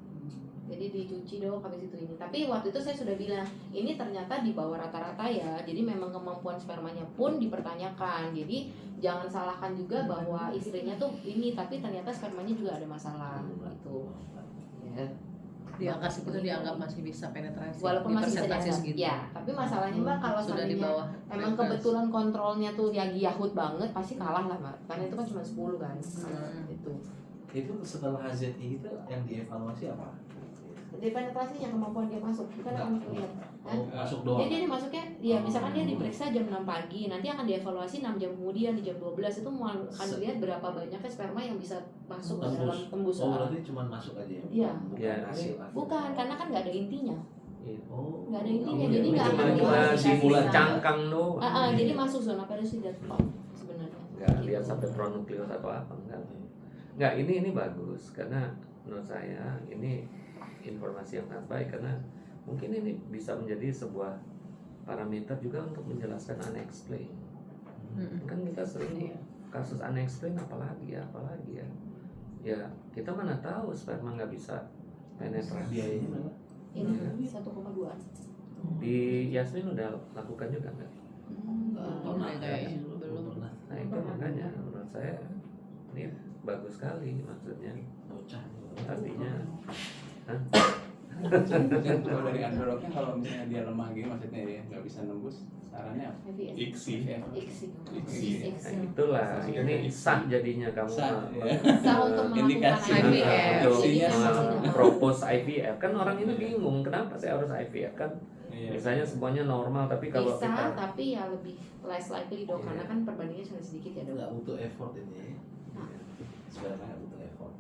Jadi dicuci dong habis itu ini. Tapi waktu itu saya sudah bilang ini ternyata di bawah rata-rata ya. Jadi memang kemampuan spermanya pun dipertanyakan. Jadi jangan salahkan juga bahwa istrinya tuh ini, tapi ternyata spermanya juga ada masalah gitu. Ya. Di angka segitu dianggap masih bisa penetrasi. Walaupun masih bisa persentase dianggap. segitu. Ya, tapi masalahnya Mbak kalau sudah di seandainya bawah emang kebetulan kontrolnya tuh yang yahut banget pasti kalah lah Mbak. Karena itu kan cuma 10 kan. Itu setelah HZI itu yang dievaluasi apa? Di penetrasinya kemampuan dia masuk, bukan akan terlihat. Masuk doang. Jadi dia masuknya, ya misalkan dia diperiksa jam 6 pagi, nanti akan dievaluasi 6 jam kemudian di jam 12 itu akan dilihat berapa banyaknya sperma yang bisa masuk ke dalam tembus. Oh, berarti cuma masuk aja ya? Iya. Bukan hasil. Bukan, karena kan nggak ada intinya. Oh. Nggak ada intinya, jadi nggak akan cuma simpulan cangkang doang. Jadi masuk zona perisidal sebenarnya. Nggak lihat sampai pronukleus atau apa enggak. Ini bagus karena menurut saya ini informasi yang sangat baik karena mungkin ini bisa menjadi sebuah parameter juga untuk menjelaskan unexplained. Kan kita sering kasus unexplained apalagi ya. Ya kita mana tahu sperma nggak bisa penetrasi. Biayanya berapa? Ini 1,2. Di Yasmin udah lakukan juga nggak? Belum. Nah itu makanya menurut saya ini bagus sekali maksudnya. Artinya Mungkin kalau dari androlognya kalau misalnya dia lemah gini maksudnya dia nggak bisa nembus, sarannya apa? ICSI. Nah, itulah ini sah jadinya kamu Sah untuk melakukan IVF. Propose IVF kan orang ini bingung kenapa saya harus IVF kan misalnya semuanya normal tapi kalau bisa kita tapi ya lebih less likely dok karena kan perbandingannya cuma sedikit ya dok. Nggak butuh effort ini. Sebenarnya nggak butuh effort.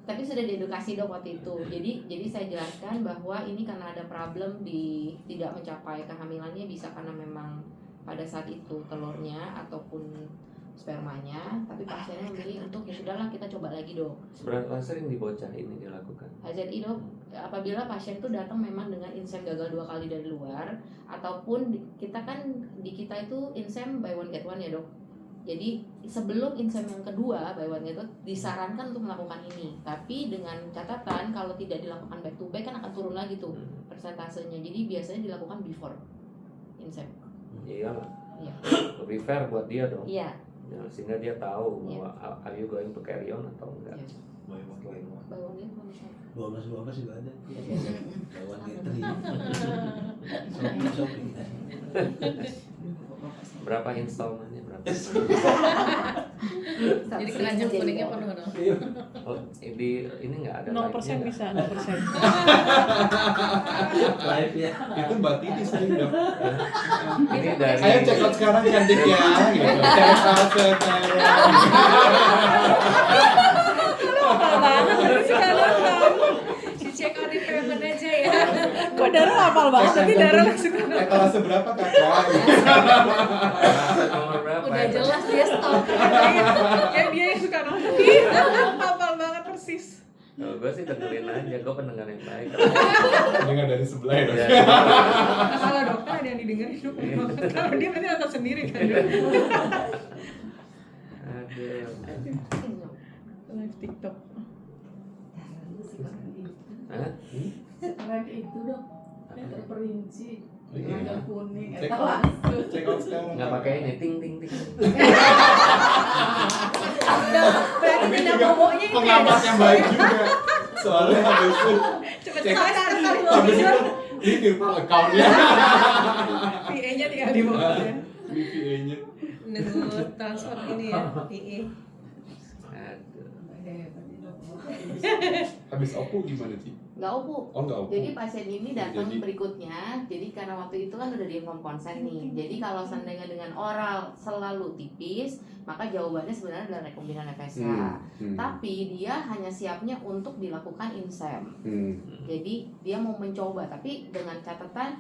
Tapi sudah diedukasi dok waktu itu. Jadi saya jelaskan bahwa ini karena ada problem di tidak mencapai kehamilannya bisa karena memang pada saat itu telurnya ataupun spermanya, tapi pasiennya memilih untuk ya sudahlah kita coba lagi dok. Seberapa sering di bocah ini dilakukan? HZI dok, apabila pasien itu datang memang dengan insem gagal 2 kali dari luar ataupun kita kan di kita itu insem buy one get one ya dok. Jadi sebelum insem yang kedua buy one get one disarankan untuk melakukan ini. Tapi dengan catatan kalau tidak dilakukan back to back kan akan turun lagi tuh persentasenya. Jadi biasanya dilakukan before insem. Iya. Iya. Lebih fair buat dia dong. Iya. Ya, sehingga dia tahu bahwa are you going to carry on atau enggak. Buy one get one misalnya. 12 juga ada. Buy one get three. Shopping. Berapa installmentnya berapa? Jadi keranjang kuningnya penuh dong. Oh, di ini nggak ada 0% bisa 0%. Live ya. Itu Mbak Titi sering dok. Ini dari Ayo check out sekarang cantik ya. Gitu. Check out sekarang. Hafal banget tapi sekarang. Si check out di payment aja ya. Kok Dara hafal banget tapi Dara langsung. Kelas seberapa kakak? nomor berapa? Udah jelas dia stop. Kayak dia yang suka nonton. Hafal banget persis. Kalau gue sih dengerin aja, gue pendengar yang baik. Dengar dari sebelah ya dok. Ya, Kalau dokter ada yang didengerin dok. Kalau dia nanti nonton sendiri kan. aduh. Live TikTok. Hah? Sekarang itu dok, terperinci, Iya. warna kuning, Check eta out. langsung. Check out sekarang. Nggak pakai ini ting ting ting. Berarti tidak ngomongnya ini Pengamat yang baik juga. Soalnya habis itu cepet Cek. sadar kan habis itu ini virtual account-nya. VA-nya tinggal di bawahnya. VPA-nya. Nunggu transfer ini ya, VA. Aduh. Habis opu gimana sih? Nggak opu. Oh nggak opu. Jadi pasien ini datang Jadi- berikutnya, jadi karena waktu itu kan udah di-inform konsen nih. Jadi kalau seandainya dengan oral selalu tipis, maka jawabannya sebenarnya adalah rekombinan FSH. Tapi dia hanya siapnya untuk dilakukan insem. Jadi dia mau mencoba, tapi dengan catatan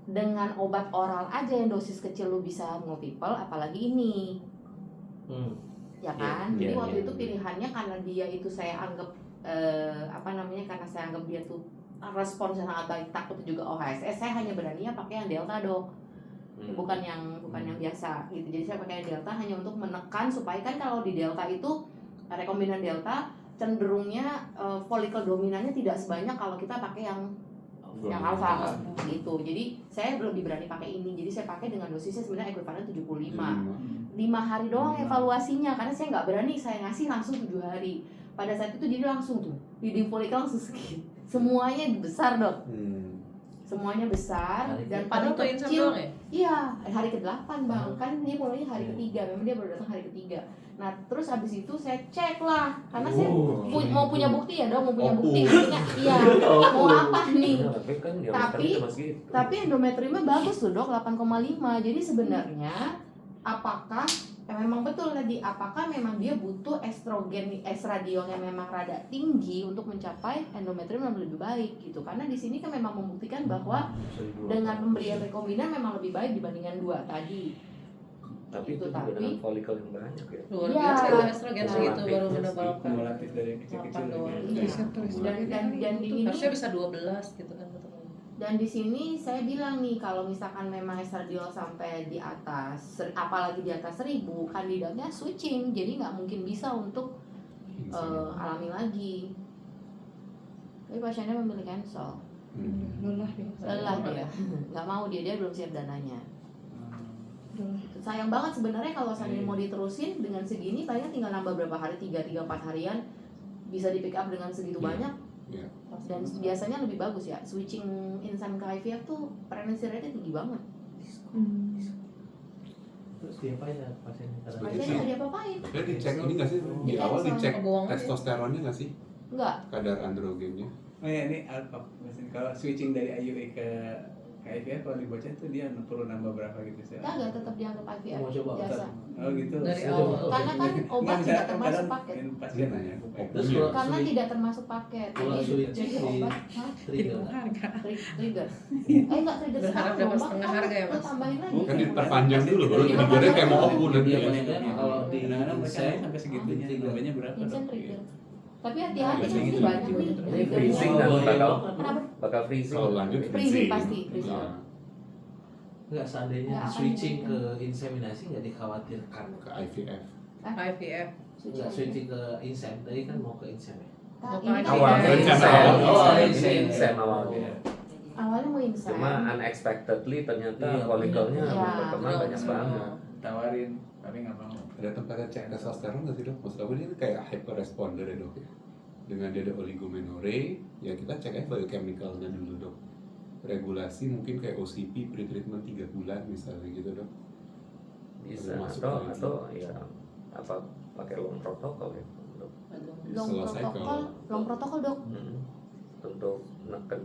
dengan obat oral aja yang dosis kecil lu bisa multiple, apalagi ini. Ya kan? Jadi Iya, waktu iya. itu pilihannya karena dia itu saya anggap karena saya anggap dia tuh responsnya sangat baik, takut juga OHSS, saya hanya beraninya pakai yang delta dok, bukan yang biasa gitu. Jadi saya pakai yang delta hanya untuk menekan supaya kan kalau di delta itu rekombinan delta cenderungnya folikel dominannya tidak sebanyak kalau kita pakai yang alfa gitu. Jadi saya lebih berani pakai ini. Jadi saya pakai dengan dosisnya sebenarnya ekuivalen 75. 5 hari doang evaluasinya karena saya nggak berani saya ngasih langsung 7 hari. Pada saat itu jadi langsung tuh leading folikel langsung segini. Semuanya besar dok. Semuanya besar dan paling Padahal tuh insem kecil. doang ya? Iya, hari ke-8 bang. Kan dia mulainya hari ketiga. Memang dia baru datang hari ketiga. Nah terus abis itu saya cek lah karena saya mau punya bukti ya dok, mau punya bukti. Maksudnya, iya. Mau apa nih? Nah, tapi kan diameternya cuma segitu. Tapi endometriumnya bagus tuh dok, 8,5. Jadi sebenarnya apakah memang betul tadi, apakah memang dia butuh estrogen, estradiol yang memang rada tinggi untuk mencapai endometrium yang lebih baik gitu. Karena di sini kan memang membuktikan bahwa dengan pemberian rekombinan memang lebih baik dibandingkan 2 tadi. Tapi itu Gitu, juga tapi- dengan folikel yang banyak ya. Luar Iya. biasa itu estrogen segitu baru Kumulatif. mendapatkan Kumulatif dari yang kecil-kecil 8 doang. Iya. Dan di ini Harusnya bisa 12 gitu kan betul. dan di sini saya bilang nih kalau misalkan memang estradiol sampai di atas, apalagi di atas 1000, kandidatnya switching, jadi nggak mungkin bisa untuk alami lagi. Tapi pasiennya memilih cancel, Lelah dia. lelah dia, nggak mau dia belum siap dananya. Sayang banget sebenarnya kalau seandainya mau diterusin dengan segini, paling tinggal nambah berapa hari, 3-4 harian bisa di pick up dengan segitu banyak. Iya. Dan biasanya lebih bagus ya, switching instan ke IVF tuh pregnancy rate tinggi banget. Terus diapain ya pasiennya? Pasiennya nggak diapa-apain. Tapi dicek ini nggak sih? Di Di awal cancel. dicek Kebuang aja. testosteronnya nggak sih? Enggak, Kadar androgennya? Oh ya ini kalau switching dari IUI ke IVF kalau dibaca itu dia perlu nambah berapa gitu sih? kagak tetap dianggap IVF Mau coba biasa. Oh gitu. Dari Saya awal. coba. Karena kan obat Nggak, tidak misalnya termasuk kadang paket. yang pasien nanya Terus Iya. kalau Karena switch- tidak termasuk paket. kalau Jadi switching jadi di obat, hah? trigger Harga. Trigger. Enggak trigger Berharap sekarang dapat dong, Bang. setengah Kan harga ya, lu Mas? tambahin lagi. Kan diperpanjang dulu baru Diperpanjang triggernya kayak mau dulu. opu nanti. Iya, maksudnya kalau di Kadang-kadang mereka insem sampai segitunya, trigger. nambahnya berapa? Instant Dok? trigger. Tapi hati-hati Biasanya ini gitu. banyak nih. Ini triggernya. freezing dan Kenapa? bakal freezing. Kalau lanjut Freezing pasti, freezing. Nah, Enggak, seandainya Nggak akan switching ke dibutuhkan. inseminasi nggak dikhawatirkan. ke IVF. IVF. Enggak, switching ke insem, tadi kan mau ke insem ya. Nah, Bukan. ini kan Awalnya Iya. insem, Awalnya insem, insem. awalnya. awalnya mau instan. Cuma unexpectedly ternyata Iya, folikelnya iya. berkembang banyak banget. Tawarin tapi nggak mau. Ada tempatnya cek testosteron nggak sih dok? Maksud aku ini kayak hyper responder ya dok ya. Dengan dia ada oligomenorrhea, ya kita cek aja biochemicalnya dulu dok. Regulasi mungkin kayak OCP pre-treatment 3 bulan misalnya gitu dok. Bisa Baru masuk lagi. atau ya apa pakai long protokol ya untuk long protokol dok. untuk neken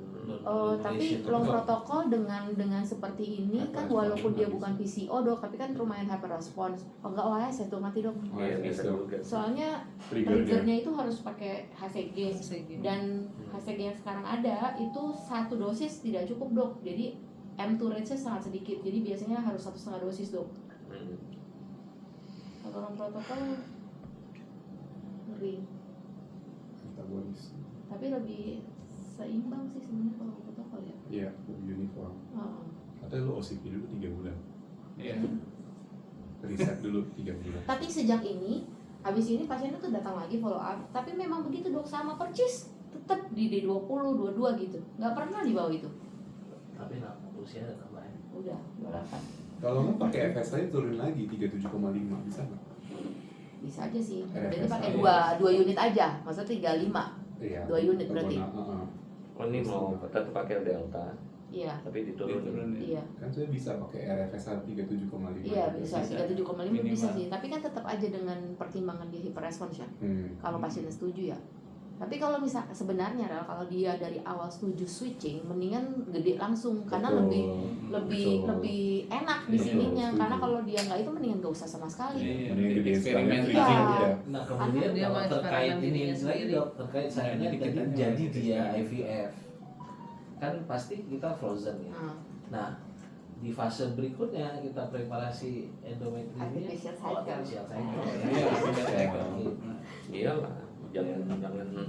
Tapi long protokol dengan seperti ini kan walaupun dia bukan PCO dok, tapi kan lumayan hyper response. Oh enggak OHS itu mati dok. Oh, ya ya, bisa dok. juga. Soalnya Triggernya. triggernya itu harus pakai HCG dan HCG yang sekarang ada itu 1 dosis tidak cukup dok. Jadi M2 rate-nya sangat sedikit. Jadi biasanya harus 1,5 dosis dok. Kalau long protokol ngeri. Metabolis. Tapi lebih seimbang sih sebenarnya kalau long protokol ya. Iya, lebih uniform. Oh. Atau lu OCP dulu 3 bulan. Iya. Riset dulu 3 bulan. Tapi sejak ini, habis ini pasien itu datang lagi follow up. Tapi memang begitu dok, sama percis. tetap di D20, 22 gitu, nggak pernah di bawah itu. Tapi usia ada tambahan. Udah 28. Kalau nggak pakai FSI turun lagi 37,5 bisa nggak? Bisa aja sih. RFS Jadi pakai aja. dua unit aja, maksudnya 35. Iya. 2 unit berarti. Oh ini mau tetap pakai delta, Iya. tapi diturunin. Iya. Kan saya bisa pakai RFSA 37,5. Iya bisa, 37,5 Minimal. bisa sih. Tapi kan tetap aja dengan pertimbangan dia hiperrespons ya. Kalau pasiennya setuju ya. Tapi kalau misalkan sebenarnya Rel, kalau dia dari awal setuju switching, mendingan gede langsung karena Betul. lebih enak di Iya, sininya. setuju. Karena kalau dia nggak itu mendingan gak usah sama sekali. Iya, Mending gedein eksperimen sekalian Iya. freezing udah. Nah kemudian Dia kalau mau terkait eksperimen ini dirinya lagi sendiri. dok, terkait sayangnya Dikit tadi aja jadi mau dia tes. IVF kan pasti kita frozen ya. Nah di fase berikutnya kita preparasi endometriumnya Artificial cycle. artificial cycle ya. Iya, artificial cycle. Iyalah, jangan di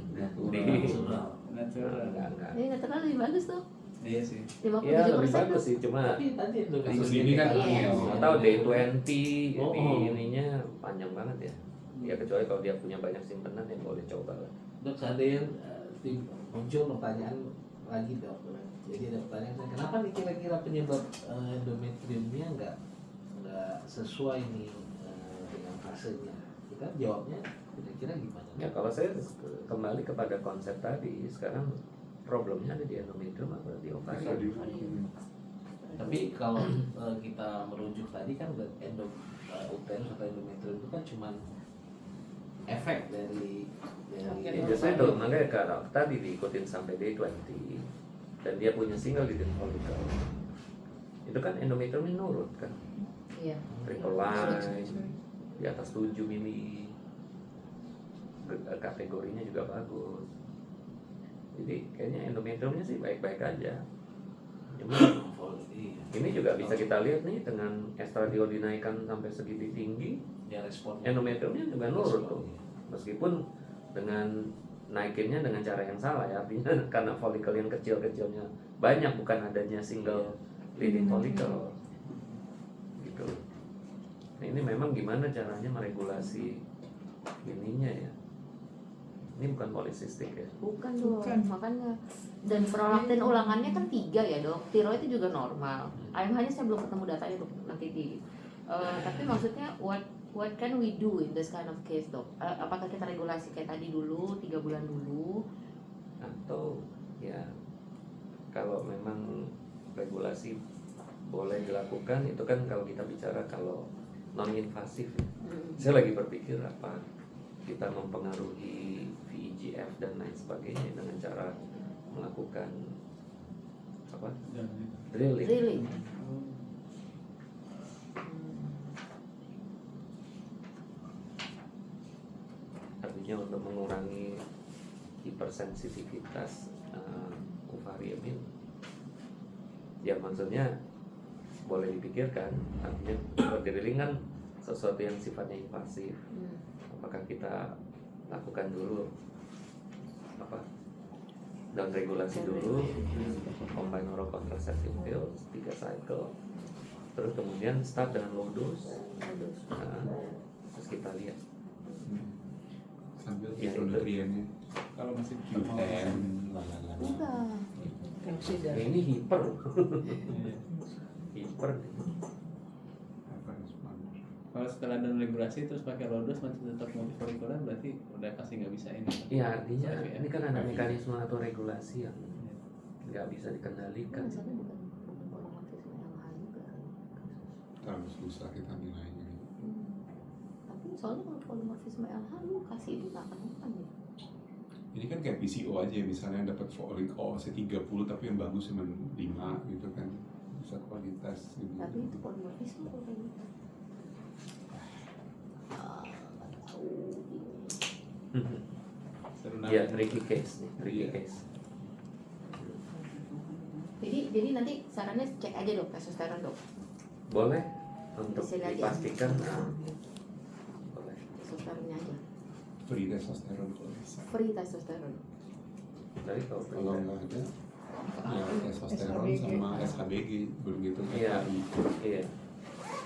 Natural. Natural. enggak. Ini nggak terlalu lebih bagus tuh. Iya sih. 57%. Ya lebih bagus sih, cuma Tapi tadi Kasus ini kan Iya. atau D20 Oh. di ininya panjang banget ya. Ya kecuali kalau dia punya banyak simpenan ya boleh coba lah. dok seandainya muncul pertanyaan lagi dok. Jadi ada pertanyaan kenapa nih kira-kira penyebab endometriumnya nggak sesuai nih dengan fasenya? Kita jawabnya kira-kira gimana? Ya kalau saya kembali kepada konsep tadi, sekarang problemnya ada di endometrium atau di ovari. Bisa di- Tapi kalau kita merujuk tadi kan uterus atau endometrium itu kan cuman efek dari Ya, biasanya dong, makanya kalau tadi diikutin sampai D20 dan dia punya single digit follicle, itu kan endometriumnya nurut kan, Iya. triple line di atas 7 mili, kategorinya juga bagus. Jadi kayaknya endometriumnya sih baik-baik aja. Cuma ini juga bisa kita lihat nih dengan estradiol dinaikkan sampai segitu tinggi, ya responnya endometriumnya juga nurut tuh. Meskipun dengan naikinnya dengan cara yang salah ya, artinya karena folikel yang kecil-kecilnya banyak, bukan adanya single leading follicle gitu. Nah ini memang gimana caranya meregulasi ininya ya. Ini bukan polisistik ya. Bukan dong, Bukan. makanya. Dan prolaktin ulangannya kan 3 ya dok. Tiroid itu juga normal. AMH-nya saya belum ketemu datanya dok, nanti di. Tapi maksudnya what can we do in this kind of case dok? Apakah kita regulasi kayak tadi dulu, 3 bulan dulu? Atau ya kalau memang regulasi boleh dilakukan, itu kan kalau kita bicara kalau non invasif ya. Saya lagi berpikir apa kita mempengaruhi VEGF dan lain sebagainya dengan cara melakukan apa drilling. Drilling. Artinya untuk mengurangi hipersensitivitas ovarium ini. Ya maksudnya boleh dipikirkan, artinya drilling kan sesuatu yang sifatnya invasif. Apakah kita lakukan dulu apa down regulasi dulu, combine oral contraceptive pills 3 cycle, terus kemudian start dengan low dose. Nah, terus kita lihat Sambil Ya, itu. nutriennya Kalau masih Q10 Enggak. Fenosida. ya, ini hiper hiper apa responder. kalau setelah down regulasi terus pakai low dose masih tetap multifolikular berarti udah pasti nggak bisa ini. ya, artinya ini kan ada mekanisme atau regulasi yang nggak bisa dikendalikan. Maksudnya bukan polymorphisme LH juga. Terus susah kita nilainya. Tapi soalnya kalau polymorphisme LH lu kasih itu nggak akan ya. Ini kan kayak PCO aja, misalnya dapat folic OC 30 tapi yang bagus cuma 5 gitu kan, bisa kualitas gitu. Tapi itu polymorphisme kalau kayak gitu. Nggak tahu. Seru Ya, banget. tricky case nih, tricky Iya. case. Jadi nanti sarannya cek aja dok testosteron dok. Boleh untuk Bisa aja. dipastikan. Boleh. Testosteronnya aja. Free testosteron kalau bisa. Free testosteron. Dari kalau Kalau nggak ada, ya testosteron SHBG. sama SHBG begitu. Iya. FKI. Iya.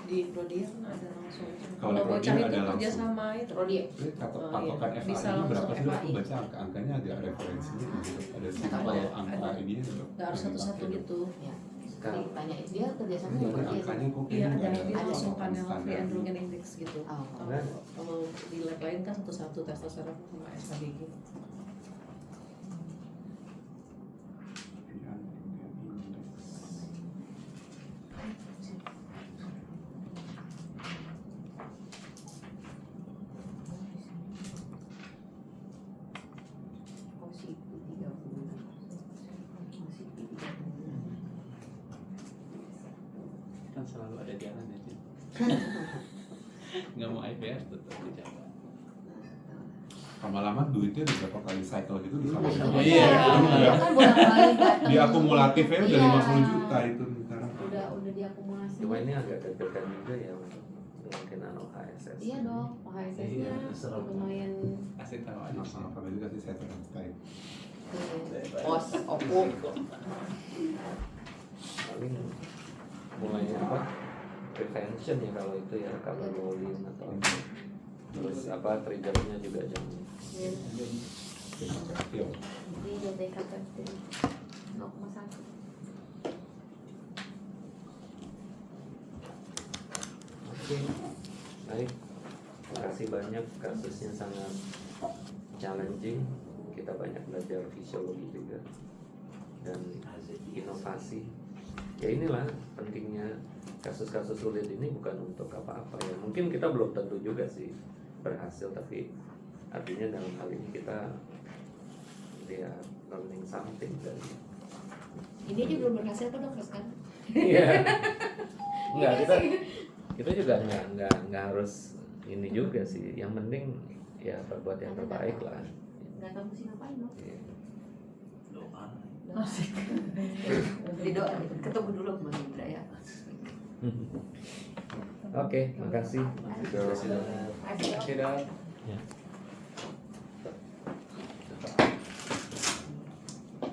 Di Prodi kan ada langsung. Kalau Kalau Prodi bocah itu ada kerja langsung. sama itu. Prodi. Jadi kata Oh, patokan iya. FAI Bisa ini berapa langsung sih? Aku FAI. baca angka-angkanya ada referensinya gitu. Ada simbol Ada. angka ini gitu. Nggak harus satu-satu gitu. Ya. Tanya dia kerjasama Jadi sama dia sih. angkanya kok Iya, kayaknya ada dia ada langsung panel standar. free androgen index gitu. Oh. Kalau di lab lain kan satu-satu testosteron sama SHBG. Positif 30. Positif 30. Kan selalu ada jalan ya Cik. Nggak mau IVF tetap dijaga. Lama-lama duitnya udah berapa kali cycle gitu bisa Oh, iya. Kan bolak-balik datang. diakumulatifnya udah Iya. 50 juta itu sekarang. Udah diakumulasi. Cuma ini agak deg-degan juga ya untuk mungkin HSS. Iya dong, HSS-nya Iya, serem. lumayan Asik tahu aja. Sama apa juga sih saya terang type. pos opung. Paling mulai apa? Prevention ya kalau itu ya, kalau rolling atau apa. Terus apa triggernya juga jangan. Yo. Jadi DTK kan 0,1. Oke, baik. Terima kasih banyak, kasusnya sangat challenging. Kita banyak belajar fisiologi juga dan inovasi. Ya inilah pentingnya kasus-kasus sulit ini, bukan untuk apa-apa ya. Mungkin kita belum tentu juga sih berhasil, tapi artinya dalam hal ini kita dia learning something dari Ini aja belum berhasil kok dok kan? Iya. Enggak, kita juga nggak harus ini juga sih. Yang penting ya berbuat yang terbaik lah. Nggak tahu mesti ngapain dok. Iya. Doa. Di doa ketemu dulu sama Indra ya. Oke, makasih. Terima kasih. Oke, Dok. Ya.